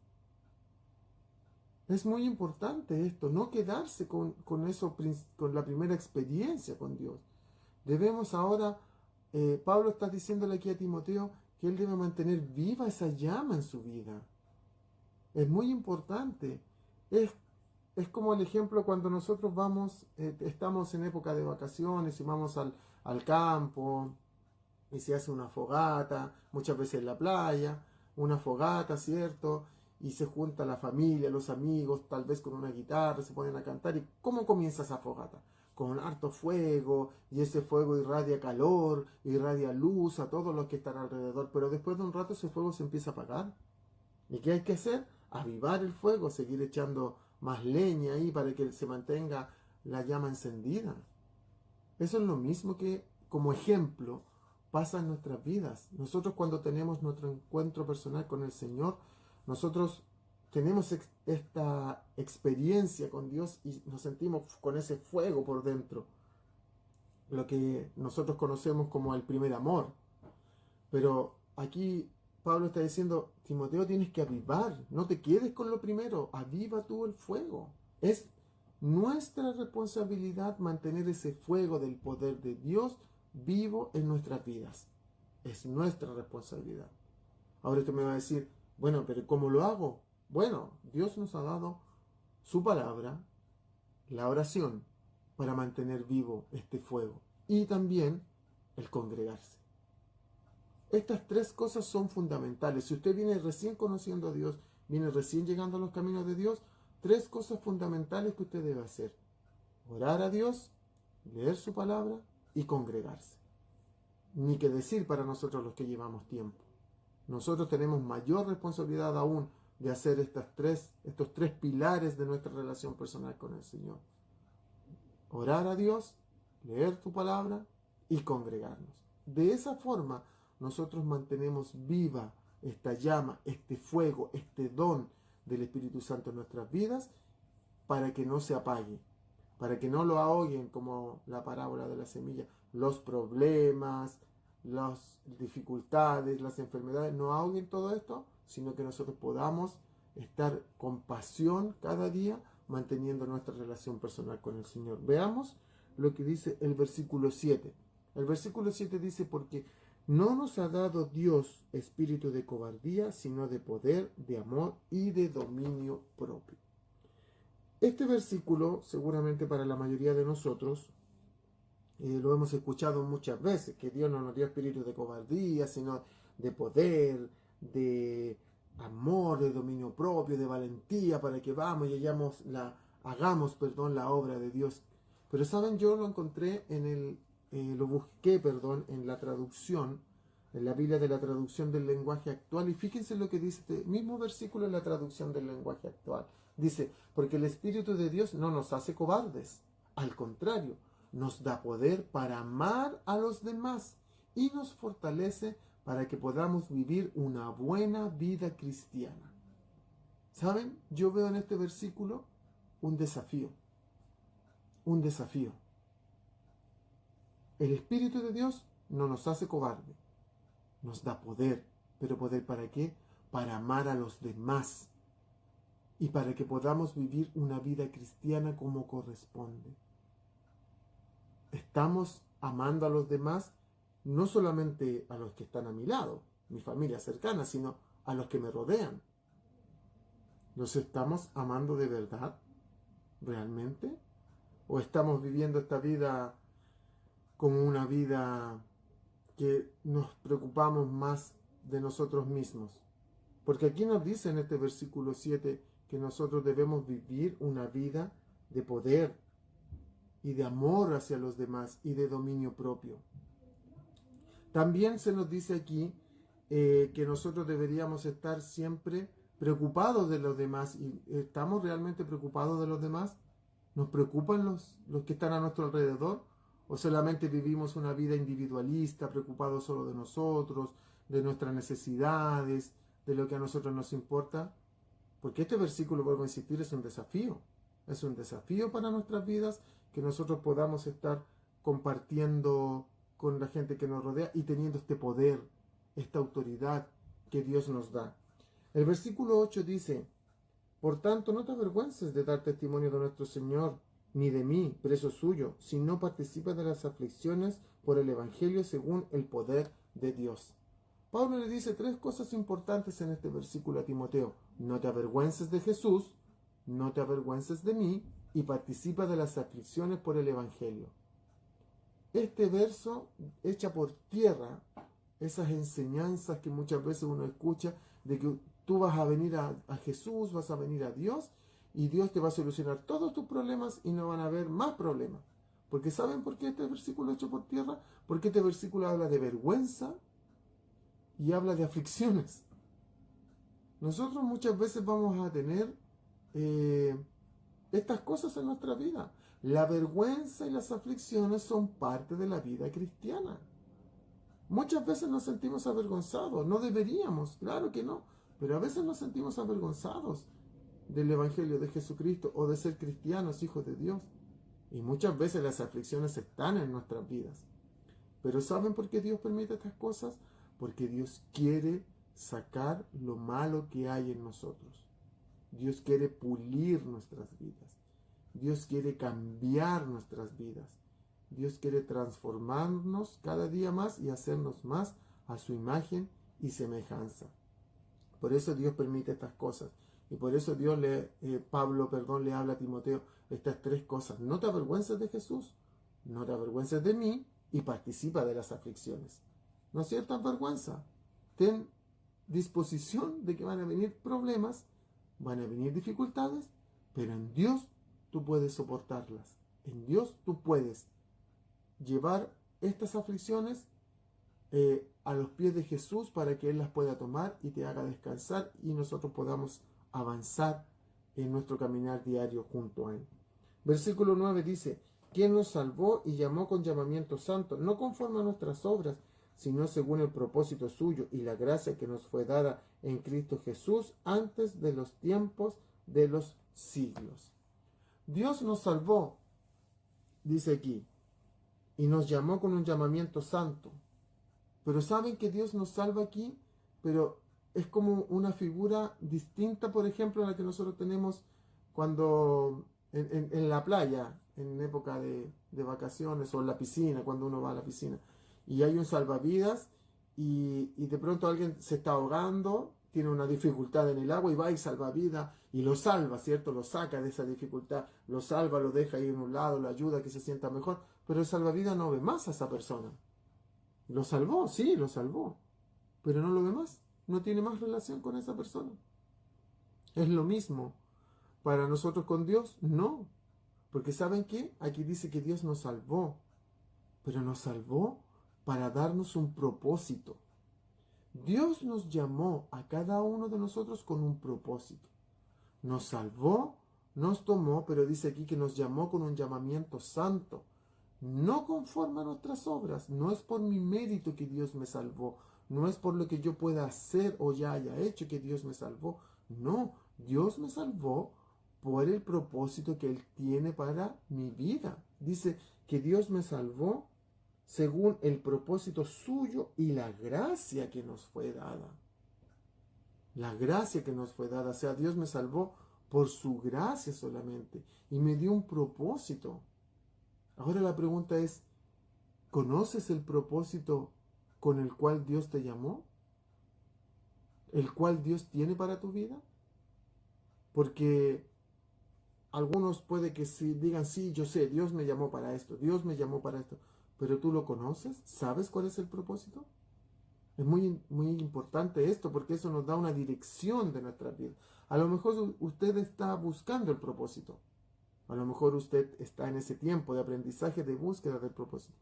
Es muy importante esto, no quedarse con eso, con la primera experiencia con Dios. Debemos ahora, Pablo está diciéndole aquí a Timoteo que él debe mantener viva esa llama en su vida. Es muy importante. Es como el ejemplo cuando nosotros vamos, estamos en época de vacaciones y vamos al campo y se hace una fogata, muchas veces en la playa, una fogata, ¿cierto? Y se junta la familia, los amigos, tal vez con una guitarra, se ponen a cantar. ¿Y cómo comienza esa fogata? Con harto fuego, y ese fuego irradia calor, irradia luz a todos los que están alrededor, pero después de un rato ese fuego se empieza a apagar. ¿Y qué hay que hacer? avivar el fuego, seguir echando más leña ahí para que se mantenga la llama encendida. Eso es lo mismo que, como ejemplo, pasa en nuestras vidas. Nosotros cuando tenemos nuestro encuentro personal con el Señor, nosotros tenemos esta experiencia con Dios y nos sentimos con ese fuego por dentro, lo que nosotros conocemos como el primer amor. Pero aquí Pablo está diciendo, Timoteo, tienes que avivar, no te quedes con lo primero, aviva tú el fuego. Es nuestra responsabilidad mantener ese fuego del poder de Dios vivo en nuestras vidas. Es nuestra responsabilidad. Ahora usted me va a decir, bueno, pero ¿cómo lo hago? Bueno, Dios nos ha dado su palabra, la oración, para mantener vivo este fuego. Y también el congregarse. Estas tres cosas son fundamentales. Si usted viene recién conociendo a Dios, viene recién llegando a los caminos de Dios, tres cosas fundamentales que usted debe hacer: orar a Dios, leer su palabra y congregarse. Ni que decir para nosotros los que llevamos tiempo. Nosotros tenemos mayor responsabilidad aún de hacer estos tres pilares de nuestra relación personal con el Señor: orar a Dios, leer su palabra y congregarnos. De esa forma nosotros mantenemos viva esta llama, este fuego, este don del Espíritu Santo en nuestras vidas, para que no se apague, para que no lo ahoguen, como la parábola de la semilla, los problemas, las dificultades, las enfermedades, no ahoguen todo esto, sino que nosotros podamos estar con pasión cada día, manteniendo nuestra relación personal con el Señor. Veamos lo que dice el versículo 7. El versículo 7 dice, porque no nos ha dado Dios espíritu de cobardía, sino de poder, de amor y de dominio propio. Este versículo, seguramente para la mayoría de nosotros, lo hemos escuchado muchas veces, que Dios no nos dio espíritu de cobardía, sino de poder, de amor, de dominio propio, de valentía, para que vamos y hagamos la obra de Dios. Pero saben, yo lo encontré lo busqué en la traducción, en la Biblia de la traducción del lenguaje actual, y fíjense lo que dice este mismo versículo en la traducción del lenguaje actual. Dice, porque el Espíritu de Dios no nos hace cobardes, al contrario, nos da poder para amar a los demás y nos fortalece para que podamos vivir una buena vida cristiana. ¿Saben? Yo veo en este versículo un desafío. Un desafío. El Espíritu de Dios no nos hace cobarde, nos da poder. ¿Pero poder para qué? Para amar a los demás y para que podamos vivir una vida cristiana como corresponde. Estamos amando a los demás, no solamente a los que están a mi lado, mi familia cercana, sino a los que me rodean. ¿Los estamos amando de verdad? ¿Realmente? ¿O estamos viviendo esta vida como una vida que nos preocupamos más de nosotros mismos? Porque aquí nos dice en este versículo 7 que nosotros debemos vivir una vida de poder y de amor hacia los demás y de dominio propio. También se nos dice aquí que nosotros deberíamos estar siempre preocupados de los demás. ¿Y estamos realmente preocupados de los demás? ¿Nos preocupan los que están a nuestro alrededor? ¿O solamente vivimos una vida individualista, preocupados solo de nosotros, de nuestras necesidades, de lo que a nosotros nos importa? Porque este versículo, vuelvo a insistir, es un desafío. Es un desafío para nuestras vidas, que nosotros podamos estar compartiendo con la gente que nos rodea y teniendo este poder, esta autoridad que Dios nos da. El versículo 8 dice, por tanto, no te avergüences de dar testimonio de nuestro Señor, ni de mí, preso suyo, si no participas de las aflicciones por el Evangelio según el poder de Dios. Pablo le dice tres cosas importantes en este versículo a Timoteo. No te avergüences de Jesús, no te avergüences de mí, y participa de las aflicciones por el Evangelio. Este verso echa por tierra esas enseñanzas que muchas veces uno escucha de que tú vas a venir a Jesús, vas a venir a Dios, y Dios te va a solucionar todos tus problemas y no van a haber más problemas. Porque ¿saben por qué este versículo echa por tierra? Porque este versículo habla de vergüenza y habla de aflicciones. Nosotros muchas veces vamos a tener estas cosas en nuestra vida. La vergüenza y las aflicciones son parte de la vida cristiana. Muchas veces nos sentimos avergonzados, no deberíamos, claro que no, pero a veces nos sentimos avergonzados del Evangelio de Jesucristo o de ser cristianos, hijos de Dios. Y muchas veces las aflicciones están en nuestras vidas. Pero ¿saben por qué Dios permite estas cosas? Porque Dios quiere sacar lo malo que hay en nosotros. Dios quiere pulir nuestras vidas. Dios quiere cambiar nuestras vidas. Dios quiere transformarnos cada día más y hacernos más a su imagen y semejanza. Por eso Dios permite estas cosas. Y por eso Pablo le habla a Timoteo estas tres cosas. No te avergüences de Jesús, no te avergüences de mí y participa de las aflicciones. No sientas vergüenza. Ten disposición de que van a venir problemas, van a venir dificultades, pero en Dios tú puedes soportarlas. En Dios tú puedes llevar estas aflicciones a los pies de Jesús para que Él las pueda tomar y te haga descansar y nosotros podamos avanzar en nuestro caminar diario junto a Él. Versículo 9 dice, quien nos salvó y llamó con llamamiento santo, no conforme a nuestras obras, sino según el propósito suyo y la gracia que nos fue dada en Cristo Jesús antes de los tiempos de los siglos. Dios nos salvó, dice aquí, y nos llamó con un llamamiento santo. Pero saben que Dios nos salva aquí, pero es como una figura distinta, por ejemplo, a la que nosotros tenemos cuando en la playa, en época de vacaciones, o en la piscina, cuando uno va a la piscina, y hay un salvavidas, y de pronto alguien se está ahogando, tiene una dificultad en el agua, y va y salvavidas, y lo salva, ¿cierto? Lo saca de esa dificultad, lo salva, lo deja ahí en un lado, lo ayuda a que se sienta mejor, pero el salvavidas no ve más a esa persona. Lo salvó, sí, lo salvó, pero no lo ve más, no tiene más relación con esa persona. Es lo mismo para nosotros con Dios, no, porque ¿saben qué? Aquí dice que Dios nos salvó, pero nos salvó para darnos un propósito. Dios nos llamó a cada uno de nosotros con un propósito. Nos salvó, nos tomó, pero dice aquí que nos llamó con un llamamiento santo. No conforme a nuestras obras, no es por mi mérito que Dios me salvó, no es por lo que yo pueda hacer o ya haya hecho que Dios me salvó, no, Dios me salvó por el propósito que Él tiene para mi vida. Dice que Dios me salvó según el propósito suyo y la gracia que nos fue dada. La gracia que nos fue dada, o sea, Dios me salvó por su gracia solamente y me dio un propósito. Ahora la pregunta es, ¿conoces el propósito con el cual Dios te llamó? ¿El cual Dios tiene para tu vida? Porque algunos puede que sí digan, sí, yo sé, Dios me llamó para esto, Dios me llamó para esto, pero ¿tú lo conoces? ¿Sabes cuál es el propósito? Es muy, muy importante esto porque eso nos da una dirección de nuestra vida. A lo mejor usted está buscando el propósito. A lo mejor usted está en ese tiempo de aprendizaje, de búsqueda del propósito.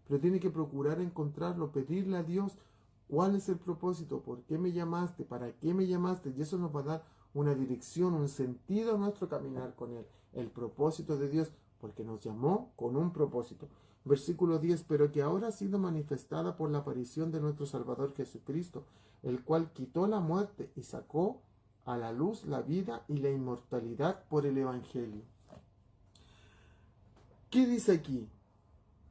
Pero tiene que procurar encontrarlo, pedirle a Dios cuál es el propósito, por qué me llamaste, para qué me llamaste. Y eso nos va a dar una dirección, un sentido a nuestro caminar con Él. El propósito de Dios, porque nos llamó con un propósito. Versículo 10, pero que ahora ha sido manifestada por la aparición de nuestro Salvador Jesucristo, el cual quitó la muerte y sacó a la luz la vida y la inmortalidad por el Evangelio. ¿Qué dice aquí?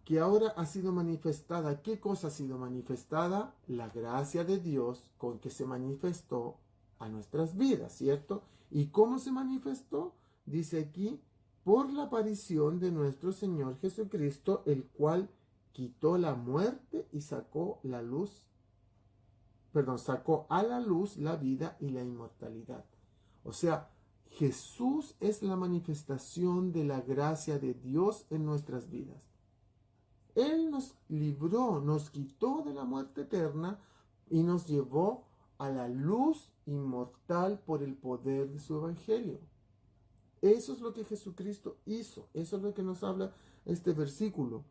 Que ahora ha sido manifestada. ¿Qué cosa ha sido manifestada? La gracia de Dios con que se manifestó a nuestras vidas, ¿cierto? ¿Y cómo se manifestó? Dice aquí, por la aparición de nuestro Señor Jesucristo, el cual quitó la muerte y sacó a la luz la vida y la inmortalidad. O sea, Jesús es la manifestación de la gracia de Dios en nuestras vidas. Él nos libró, nos quitó de la muerte eterna y nos llevó a la luz inmortal por el poder de su evangelio. Eso es lo que Jesucristo hizo. Eso es lo que nos habla este versículo.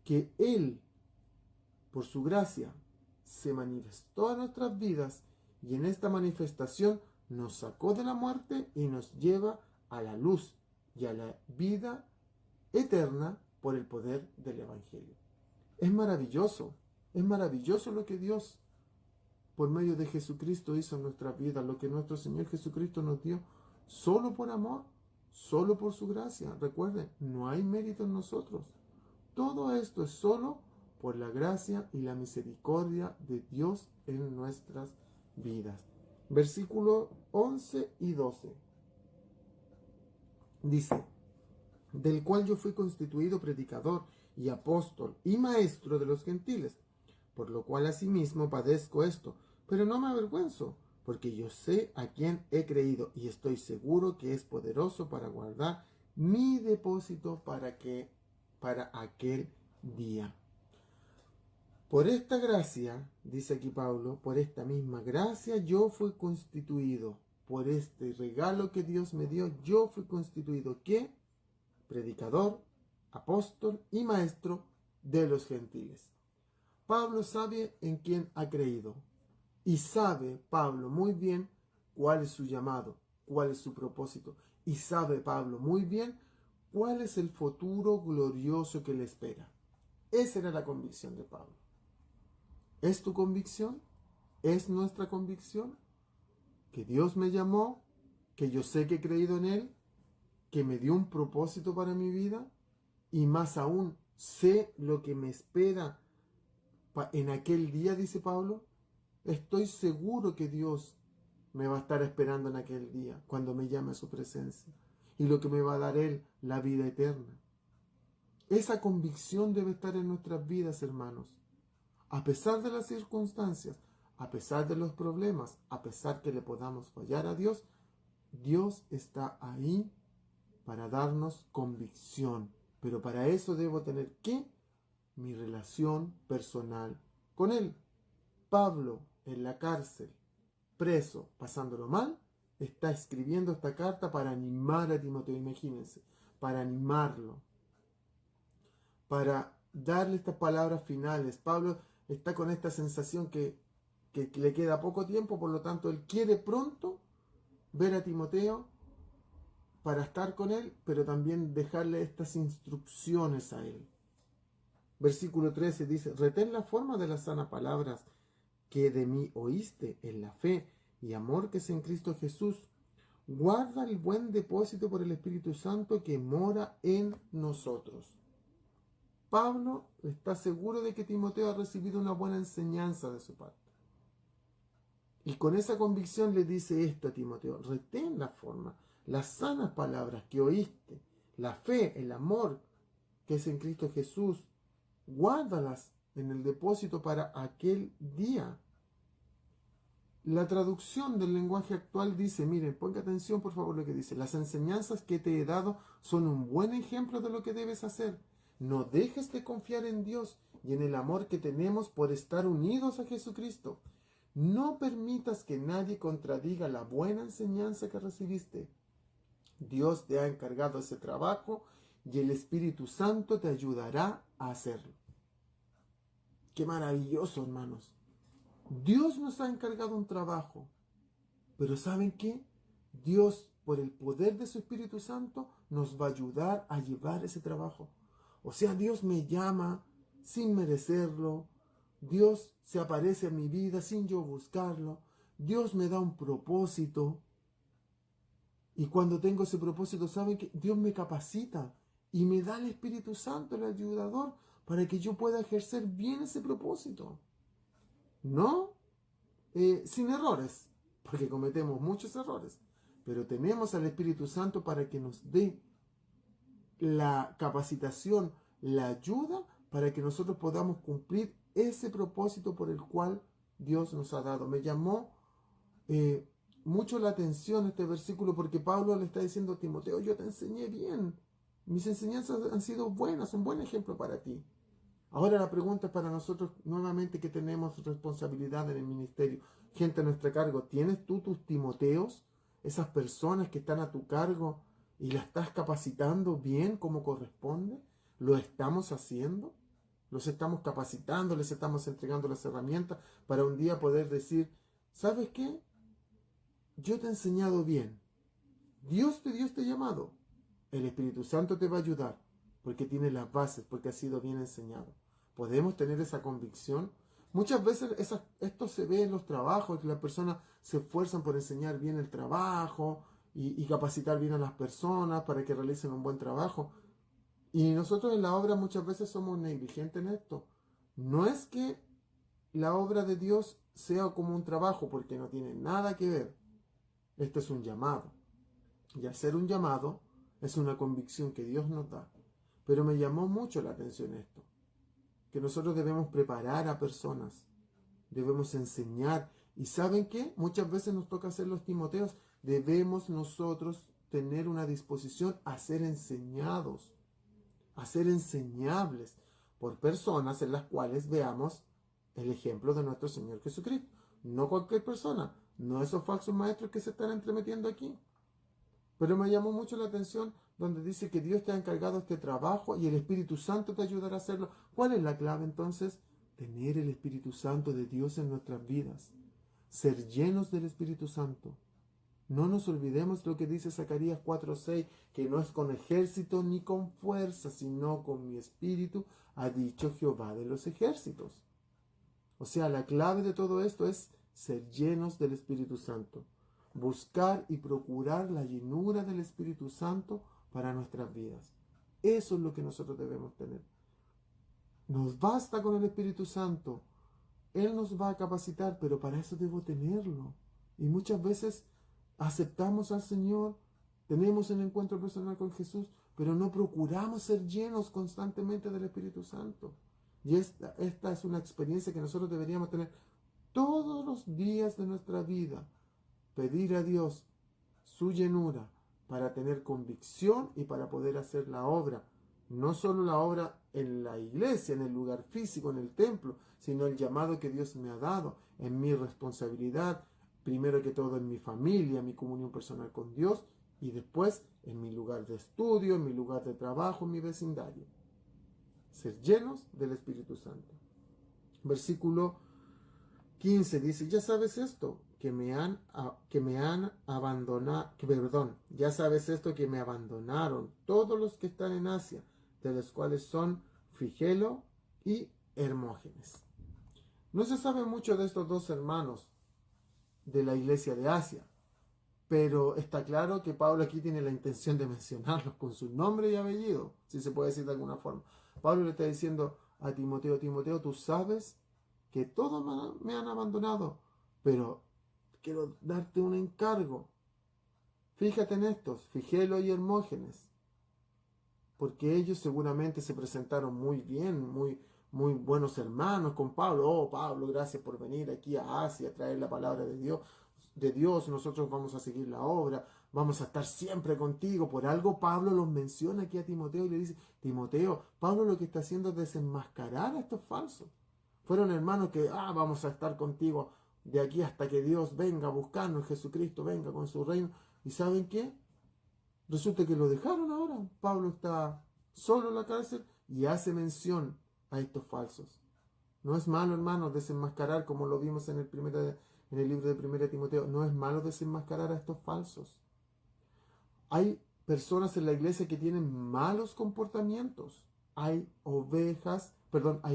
Que Él, por su gracia, se manifestó a nuestras vidas y en esta manifestación nos sacó de la muerte y nos lleva a la luz y a la vida eterna por el poder del Evangelio. Es maravilloso lo que Dios por medio de Jesucristo hizo en nuestras vidas, lo que nuestro Señor Jesucristo nos dio, solo por amor, solo por su gracia. Recuerden, no hay mérito en nosotros. Todo esto es solo por la gracia y la misericordia de Dios en nuestras vidas. Versículos 11 y 12. Dice, del cual yo fui constituido predicador y apóstol y maestro de los gentiles, por lo cual asimismo padezco esto, pero no me avergüenzo, porque yo sé a quién he creído y estoy seguro que es poderoso para guardar mi depósito para aquel día. Por esta gracia, dice aquí Pablo, por esta misma gracia yo fui constituido, por este regalo que Dios me dio, yo fui constituido, ¿qué? Predicador, apóstol y maestro de los gentiles. Pablo sabe en quién ha creído y sabe Pablo muy bien cuál es su llamado, cuál es su propósito, y sabe Pablo muy bien cuál es el futuro glorioso que le espera. Esa era la convicción de Pablo. ¿Es tu convicción? ¿Es nuestra convicción? Que Dios me llamó, que yo sé que he creído en Él, que me dio un propósito para mi vida, y más aún sé lo que me espera en aquel día, dice Pablo. Estoy seguro que Dios me va a estar esperando en aquel día, cuando me llame a su presencia, y lo que me va a dar Él, la vida eterna. Esa convicción debe estar en nuestras vidas, hermanos. A pesar de las circunstancias, a pesar de los problemas, a pesar que le podamos fallar a Dios, Dios está ahí para darnos convicción. Pero para eso debo tener, ¿qué? Mi relación personal con Él. Pablo, en la cárcel, preso, pasándolo mal, está escribiendo esta carta para animar a Timoteo, imagínense, para animarlo, para darle estas palabras finales. Pablo está con esta sensación que le queda poco tiempo, por lo tanto él quiere pronto ver a Timoteo para estar con él, pero también dejarle estas instrucciones a él. Versículo 13 dice, retén la forma de las sanas palabras que de mí oíste en la fe y amor que es en Cristo Jesús. Guarda el buen depósito por el Espíritu Santo que mora en nosotros. Pablo está seguro de que Timoteo ha recibido una buena enseñanza de su parte. Y con esa convicción le dice esto a Timoteo: retén la forma, las sanas palabras que oíste, la fe, el amor que es en Cristo Jesús, guárdalas en el depósito para aquel día. La traducción del lenguaje actual dice, miren, ponga atención por favor lo que dice: las enseñanzas que te he dado son un buen ejemplo de lo que debes hacer. No dejes de confiar en Dios y en el amor que tenemos por estar unidos a Jesucristo. No permitas que nadie contradiga la buena enseñanza que recibiste. Dios te ha encargado ese trabajo y el Espíritu Santo te ayudará a hacerlo. Qué maravilloso, hermanos. Dios nos ha encargado un trabajo, pero ¿saben qué? Dios, por el poder de su Espíritu Santo, nos va a ayudar a llevar ese trabajo. O sea, Dios me llama sin merecerlo. Dios se aparece en mi vida sin yo buscarlo. Dios me da un propósito. Y cuando tengo ese propósito, ¿saben qué? Dios me capacita y me da el Espíritu Santo, el ayudador, para que yo pueda ejercer bien ese propósito. No sin errores, porque cometemos muchos errores, pero tenemos al Espíritu Santo para que nos dé la capacitación, la ayuda, para que nosotros podamos cumplir ese propósito por el cual Dios nos ha dado. Me llamó mucho la atención este versículo, porque Pablo le está diciendo a Timoteo: yo te enseñé bien, mis enseñanzas han sido buenas, un buen ejemplo para ti. Ahora la pregunta es para nosotros nuevamente, que tenemos responsabilidad en el ministerio, gente a nuestro cargo: ¿tienes tú tus Timoteos, esas personas que están a tu cargo, y las estás capacitando bien como corresponde? ¿Lo estamos haciendo? ¿Los estamos capacitando? ¿Les estamos entregando las herramientas para un día poder decir: ¿sabes qué? yo te he enseñado bien. Dios te dio este llamado. El Espíritu Santo te va a ayudar porque tiene las bases, porque ha sido bien enseñado. ¿Podemos tener esa convicción? Muchas veces esto se ve en los trabajos, que las personas se esfuerzan por enseñar bien el trabajo y capacitar bien a las personas para que realicen un buen trabajo. Y nosotros en la obra muchas veces somos negligentes en esto. No es que la obra de Dios sea como un trabajo, porque no tiene nada que ver. Esto es un llamado. Y al ser un llamado, es una convicción que Dios nos da. Pero me llamó mucho la atención esto, que nosotros debemos preparar a personas, debemos enseñar. ¿Y saben qué? Muchas veces nos toca ser los Timoteos. Debemos nosotros tener una disposición a ser enseñados, a ser enseñables por personas en las cuales veamos el ejemplo de nuestro Señor Jesucristo. No cualquier persona, no esos falsos maestros que se están entremetiendo aquí. Pero me llamó mucho la atención donde dice que Dios te ha encargado este trabajo y el Espíritu Santo te ayudará a hacerlo. ¿Cuál es la clave entonces? Tener el Espíritu Santo de Dios en nuestras vidas. Ser llenos del Espíritu Santo. No nos olvidemos lo que dice Zacarías 4:6, que no es con ejército ni con fuerza, sino con mi espíritu, ha dicho Jehová de los ejércitos. O sea, la clave de todo esto es ser llenos del Espíritu Santo. Buscar y procurar la llenura del Espíritu Santo para nuestras vidas. Eso es lo que nosotros debemos tener. Nos basta con el Espíritu Santo. Él nos va a capacitar, pero para eso debo tenerlo. Y muchas veces aceptamos al Señor, tenemos un encuentro personal con Jesús, pero no procuramos ser llenos constantemente del Espíritu Santo. Y esta es una experiencia que nosotros deberíamos tener todos los días de nuestra vida. Pedir a Dios su llenura para tener convicción y para poder hacer la obra. No solo la obra en la iglesia, en el lugar físico, en el templo, sino el llamado que Dios me ha dado, en mi responsabilidad, primero que todo en mi familia, mi comunión personal con Dios, y después en mi lugar de estudio, en mi lugar de trabajo, en mi vecindario. Ser llenos del Espíritu Santo. Versículo 15 dice, ya sabes esto, que me han abandonado, ya sabes esto, que me abandonaron todos los que están en Asia, de los cuales son Figelo y Hermógenes. No se sabe mucho de estos dos hermanos de la iglesia de Asia, pero está claro que Pablo aquí tiene la intención de mencionarlos con su nombre y apellido, si se puede decir de alguna forma. Pablo le está diciendo a Timoteo, Timoteo, tú sabes que todos me han abandonado, pero quiero darte un encargo. Fíjate en estos, Figelo y Hermógenes, porque ellos seguramente se presentaron muy bien, muy buenos hermanos con Pablo. Oh, Pablo, gracias por venir aquí a Asia a traer la palabra de Dios. Nosotros vamos a seguir la obra, vamos a estar siempre contigo. Por algo Pablo los menciona aquí a Timoteo y le dice, Timoteo, Pablo lo que está haciendo es desenmascarar a estos falsos. Fueron hermanos que, vamos a estar contigo de aquí hasta que Dios venga a buscarnos, Jesucristo venga con su reino. ¿Y saben qué? Resulta que lo dejaron ahora. Pablo está solo en la cárcel y hace mención a estos falsos. No es malo, hermanos, desenmascarar, como lo vimos en el libro de 1 Timoteo. No es malo desenmascarar a estos falsos. Hay personas en la iglesia que tienen malos comportamientos. Hay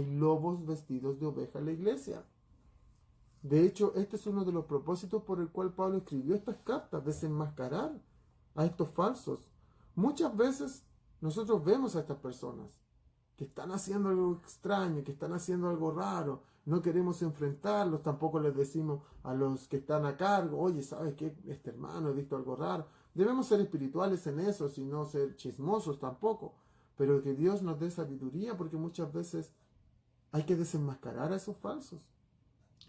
lobos vestidos de oveja en la iglesia. De hecho, este es uno de los propósitos por el cual Pablo escribió estas cartas, desenmascarar a estos falsos. Muchas veces nosotros vemos a estas personas que están haciendo algo extraño, que están haciendo algo raro, no queremos enfrentarlos, tampoco les decimos a los que están a cargo, oye, ¿sabes qué? Este hermano, he visto algo raro. Debemos ser espirituales en eso, y no ser chismosos tampoco, pero que Dios nos dé sabiduría, porque muchas veces hay que desenmascarar a esos falsos.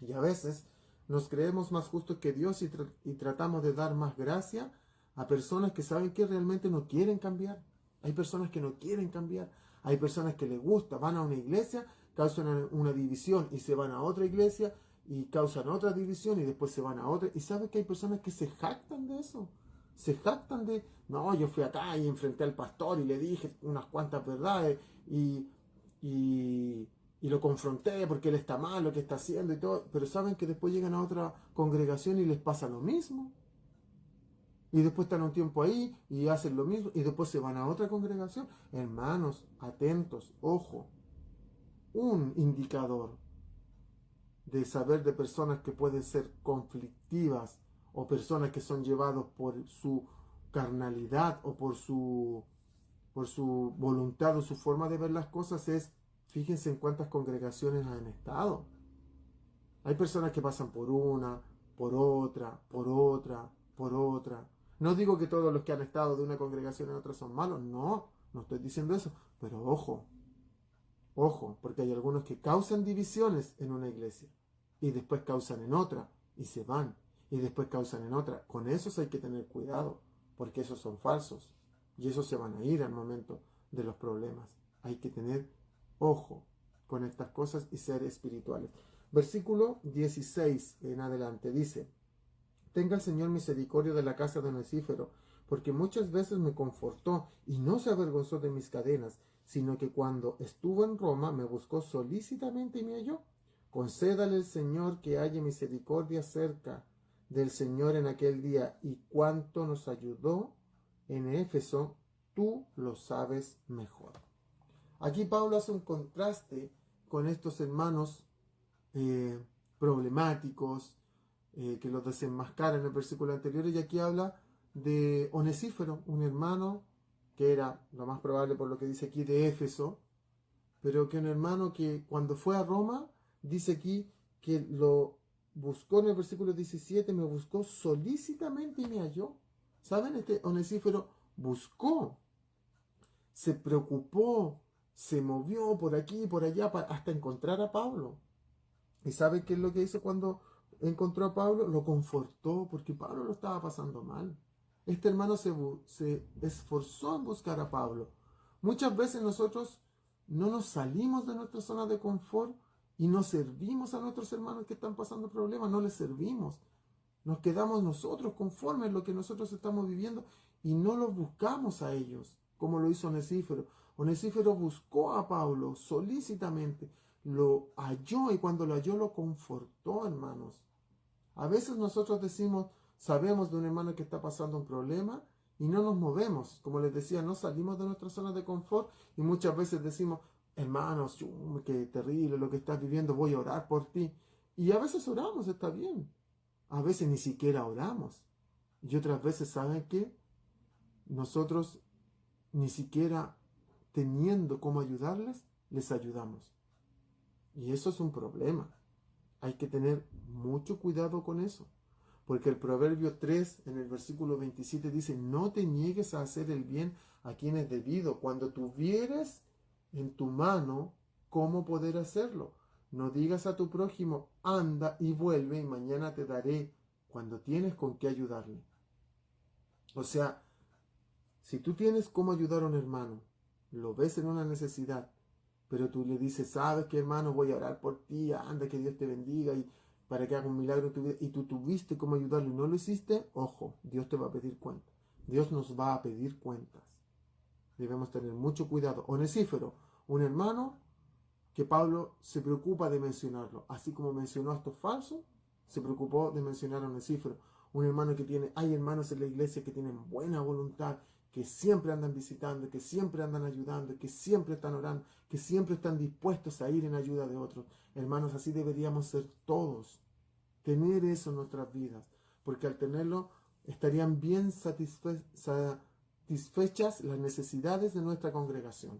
Y a veces nos creemos más justos que Dios y tratamos de dar más gracia a personas que saben que realmente no quieren cambiar. Hay personas que no quieren cambiar. Hay personas que les gusta, van a una iglesia, causan una división y se van a otra iglesia y causan otra división y después se van a otra. Y sabes que hay personas que se jactan de eso. Se jactan de, no, yo fui acá y enfrenté al pastor y le dije unas cuantas verdades y lo confronté porque él está mal, lo que está haciendo y todo. Pero saben que después llegan a otra congregación y les pasa lo mismo. Y después están un tiempo ahí y hacen lo mismo y después se van a otra congregación. Hermanos, atentos, ojo, un indicador de saber de personas que pueden ser conflictivas o personas que son llevados por su carnalidad o por su voluntad o su forma de ver las cosas es, fíjense en cuántas congregaciones han estado. Hay personas que pasan por una, por otra, por otra, por otra. No digo que todos los que han estado de una congregación en otra son malos, no, no estoy diciendo eso, pero ojo, ojo, porque hay algunos que causan divisiones en una iglesia y después causan en otra y se van y después causan en otra. Con esos hay que tener cuidado, porque esos son falsos y esos se van a ir al momento de los problemas. Hay que tener ojo con estas cosas y ser espirituales. Versículo 16 en adelante dice: Tenga el Señor misericordia de la casa de Onesífero, porque muchas veces me confortó y no se avergonzó de mis cadenas, sino que cuando estuvo en Roma me buscó solícitamente y me halló. Concédale el Señor que haya misericordia cerca del Señor en aquel día, y cuánto nos ayudó en Éfeso, tú lo sabes mejor. Aquí Pablo hace un contraste con estos hermanos problemáticos, que los desenmascara en el versículo anterior, y aquí habla de Onesífero, un hermano que era, lo más probable por lo que dice aquí, de Éfeso, pero que un hermano que cuando fue a Roma, dice aquí que lo buscó en el versículo 17, me buscó solícitamente y me halló. ¿Saben? Este Onesífero buscó, se preocupó, se movió por aquí y por allá hasta encontrar a Pablo. ¿Y sabe qué es lo que hizo cuando encontró a Pablo? Lo confortó porque Pablo lo estaba pasando mal. Este hermano se esforzó en buscar a Pablo. Muchas veces nosotros no nos salimos de nuestra zona de confort y no servimos a nuestros hermanos que están pasando problemas, no les servimos. Nos quedamos nosotros conformes a lo que nosotros estamos viviendo y no los buscamos a ellos, como lo hizo Onesífero. Onesífero buscó a Pablo solícitamente, lo halló y cuando lo halló lo confortó, hermanos. A veces nosotros decimos, sabemos de un hermano que está pasando un problema y no nos movemos. Como les decía, no salimos de nuestra zona de confort y muchas veces decimos, hermanos, qué terrible lo que estás viviendo, voy a orar por ti. Y a veces oramos, está bien. A veces ni siquiera oramos. Y otras veces, ¿saben qué? Nosotros ni siquiera teniendo cómo ayudarles, les ayudamos. Y eso es un problema. Hay que tener mucho cuidado con eso. Porque el Proverbio 3, en el versículo 27, dice, no te niegues a hacer el bien a quien es debido, cuando tuvieres en tu mano cómo poder hacerlo. No digas a tu prójimo, anda y vuelve y mañana te daré, cuando tienes con qué ayudarle. O sea, si tú tienes cómo ayudar a un hermano, lo ves en una necesidad, pero tú le dices, sabes que hermano, voy a orar por ti, anda, que Dios te bendiga y para que haga un milagro en tu vida, y tú tuviste cómo ayudarlo y no lo hiciste, ojo, Dios te va a pedir cuentas. Dios nos va a pedir cuentas. Debemos tener mucho cuidado. Onesífero, un hermano que Pablo se preocupa de mencionarlo, así como mencionó a estos falsos, se preocupó de mencionar a Onesífero, un hermano que tiene, hay hermanos en la iglesia que tienen buena voluntad, que siempre andan visitando, que siempre andan ayudando, que siempre están orando, que siempre están dispuestos a ir en ayuda de otros. Hermanos, así deberíamos ser todos, tener eso en nuestras vidas, porque al tenerlo estarían bien satisfechas las necesidades de nuestra congregación.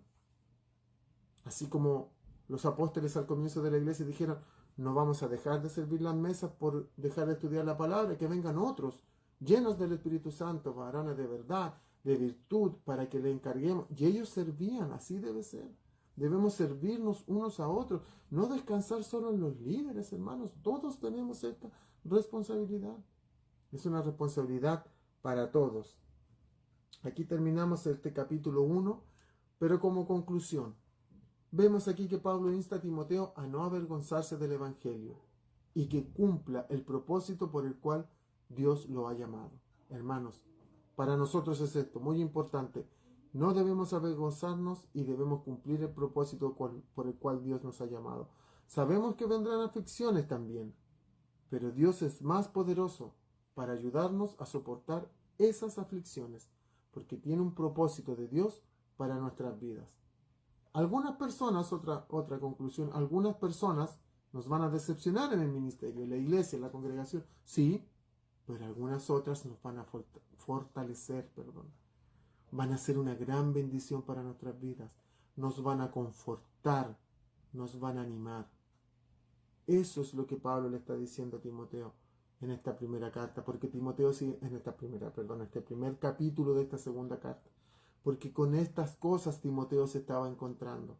Así como los apóstoles al comienzo de la iglesia dijeron, no vamos a dejar de servir las mesas por dejar de estudiar la palabra, que vengan otros, llenos del Espíritu Santo, varones de verdad, de virtud, para que le encarguemos. Y ellos servían, así debe ser. Debemos servirnos unos a otros, no descansar solo en los líderes, hermanos. Todos tenemos esta responsabilidad. Es una responsabilidad para todos. Aquí terminamos este capítulo 1, pero como conclusión, vemos aquí que Pablo insta a Timoteo a no avergonzarse del Evangelio y que cumpla el propósito por el cual Dios lo ha llamado. Hermanos, para nosotros es esto muy importante. No debemos avergonzarnos y debemos cumplir el propósito por el cual Dios nos ha llamado. Sabemos que vendrán aflicciones también, pero Dios es más poderoso para ayudarnos a soportar esas aflicciones, porque tiene un propósito de Dios para nuestras vidas. Algunas personas, otra conclusión, algunas personas nos van a decepcionar en el ministerio, en la iglesia, en la congregación, sí, pero algunas otras nos van a fortalecer, van a ser una gran bendición para nuestras vidas, nos van a confortar, nos van a animar. Eso es lo que Pablo le está diciendo a Timoteo en esta primera carta, porque Timoteo sigue en este primer capítulo de esta segunda carta, porque con estas cosas Timoteo se estaba encontrando.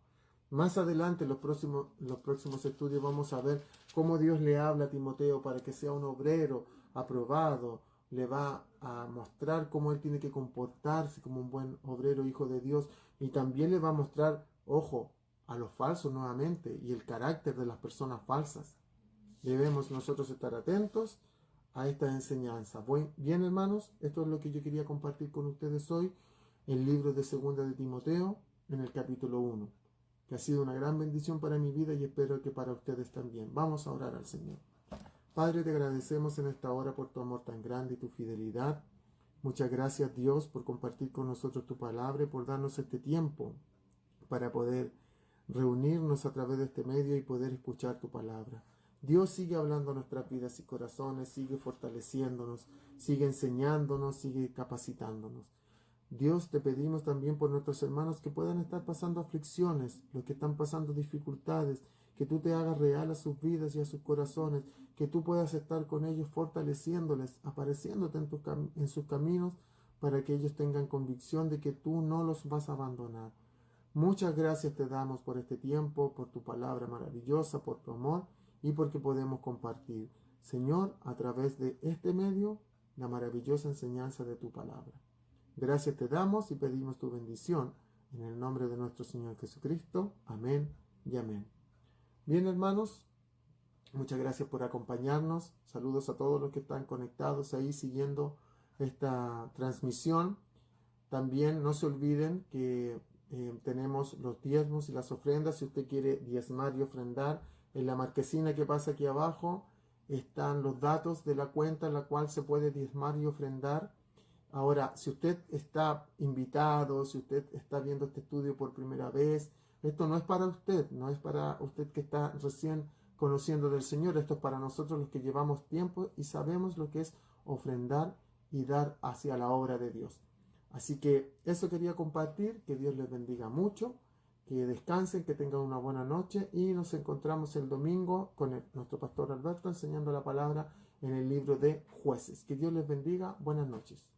Más adelante, en los próximos estudios, vamos a ver cómo Dios le habla a Timoteo para que sea un obrero aprobado. Le va a mostrar cómo él tiene que comportarse como un buen obrero, hijo de Dios, y también le va a mostrar, ojo, a los falsos nuevamente y el carácter de las personas falsas. Debemos nosotros estar atentos a esta enseñanza. Bien, hermanos, esto es lo que yo quería compartir con ustedes hoy, el libro de Segunda de Timoteo, en el capítulo 1, que ha sido una gran bendición para mi vida y espero que para ustedes también. Vamos a orar al Señor. Padre, te agradecemos en esta hora por tu amor tan grande y tu fidelidad. Muchas gracias, Dios, por compartir con nosotros tu palabra y por darnos este tiempo para poder reunirnos a través de este medio y poder escuchar tu palabra. Dios sigue hablando a nuestras vidas y corazones, sigue fortaleciéndonos, sigue enseñándonos, sigue capacitándonos. Dios, te pedimos también por nuestros hermanos que puedan estar pasando aflicciones, los que están pasando dificultades, que tú te hagas real a sus vidas y a sus corazones, que tú puedas estar con ellos fortaleciéndoles, apareciéndote en sus caminos para que ellos tengan convicción de que tú no los vas a abandonar. Muchas gracias te damos por este tiempo, por tu palabra maravillosa, por tu amor y porque podemos compartir, Señor, a través de este medio, la maravillosa enseñanza de tu palabra. Gracias te damos y pedimos tu bendición en el nombre de nuestro Señor Jesucristo. Amén y amén. Bien, hermanos, muchas gracias por acompañarnos. Saludos a todos los que están conectados ahí siguiendo esta transmisión. También no se olviden que tenemos los diezmos y las ofrendas. Si usted quiere diezmar y ofrendar, en la marquesina que pasa aquí abajo están los datos de la cuenta en la cual se puede diezmar y ofrendar. Ahora, si usted está invitado, si usted está viendo este estudio por primera vez, esto no es para usted, no es para usted que está recién conociendo del Señor, esto es para nosotros los que llevamos tiempo y sabemos lo que es ofrendar y dar hacia la obra de Dios. Así que eso quería compartir, que Dios les bendiga mucho, que descansen, que tengan una buena noche y nos encontramos el domingo con nuestro pastor Alberto enseñando la palabra en el libro de Jueces. Que Dios les bendiga, buenas noches.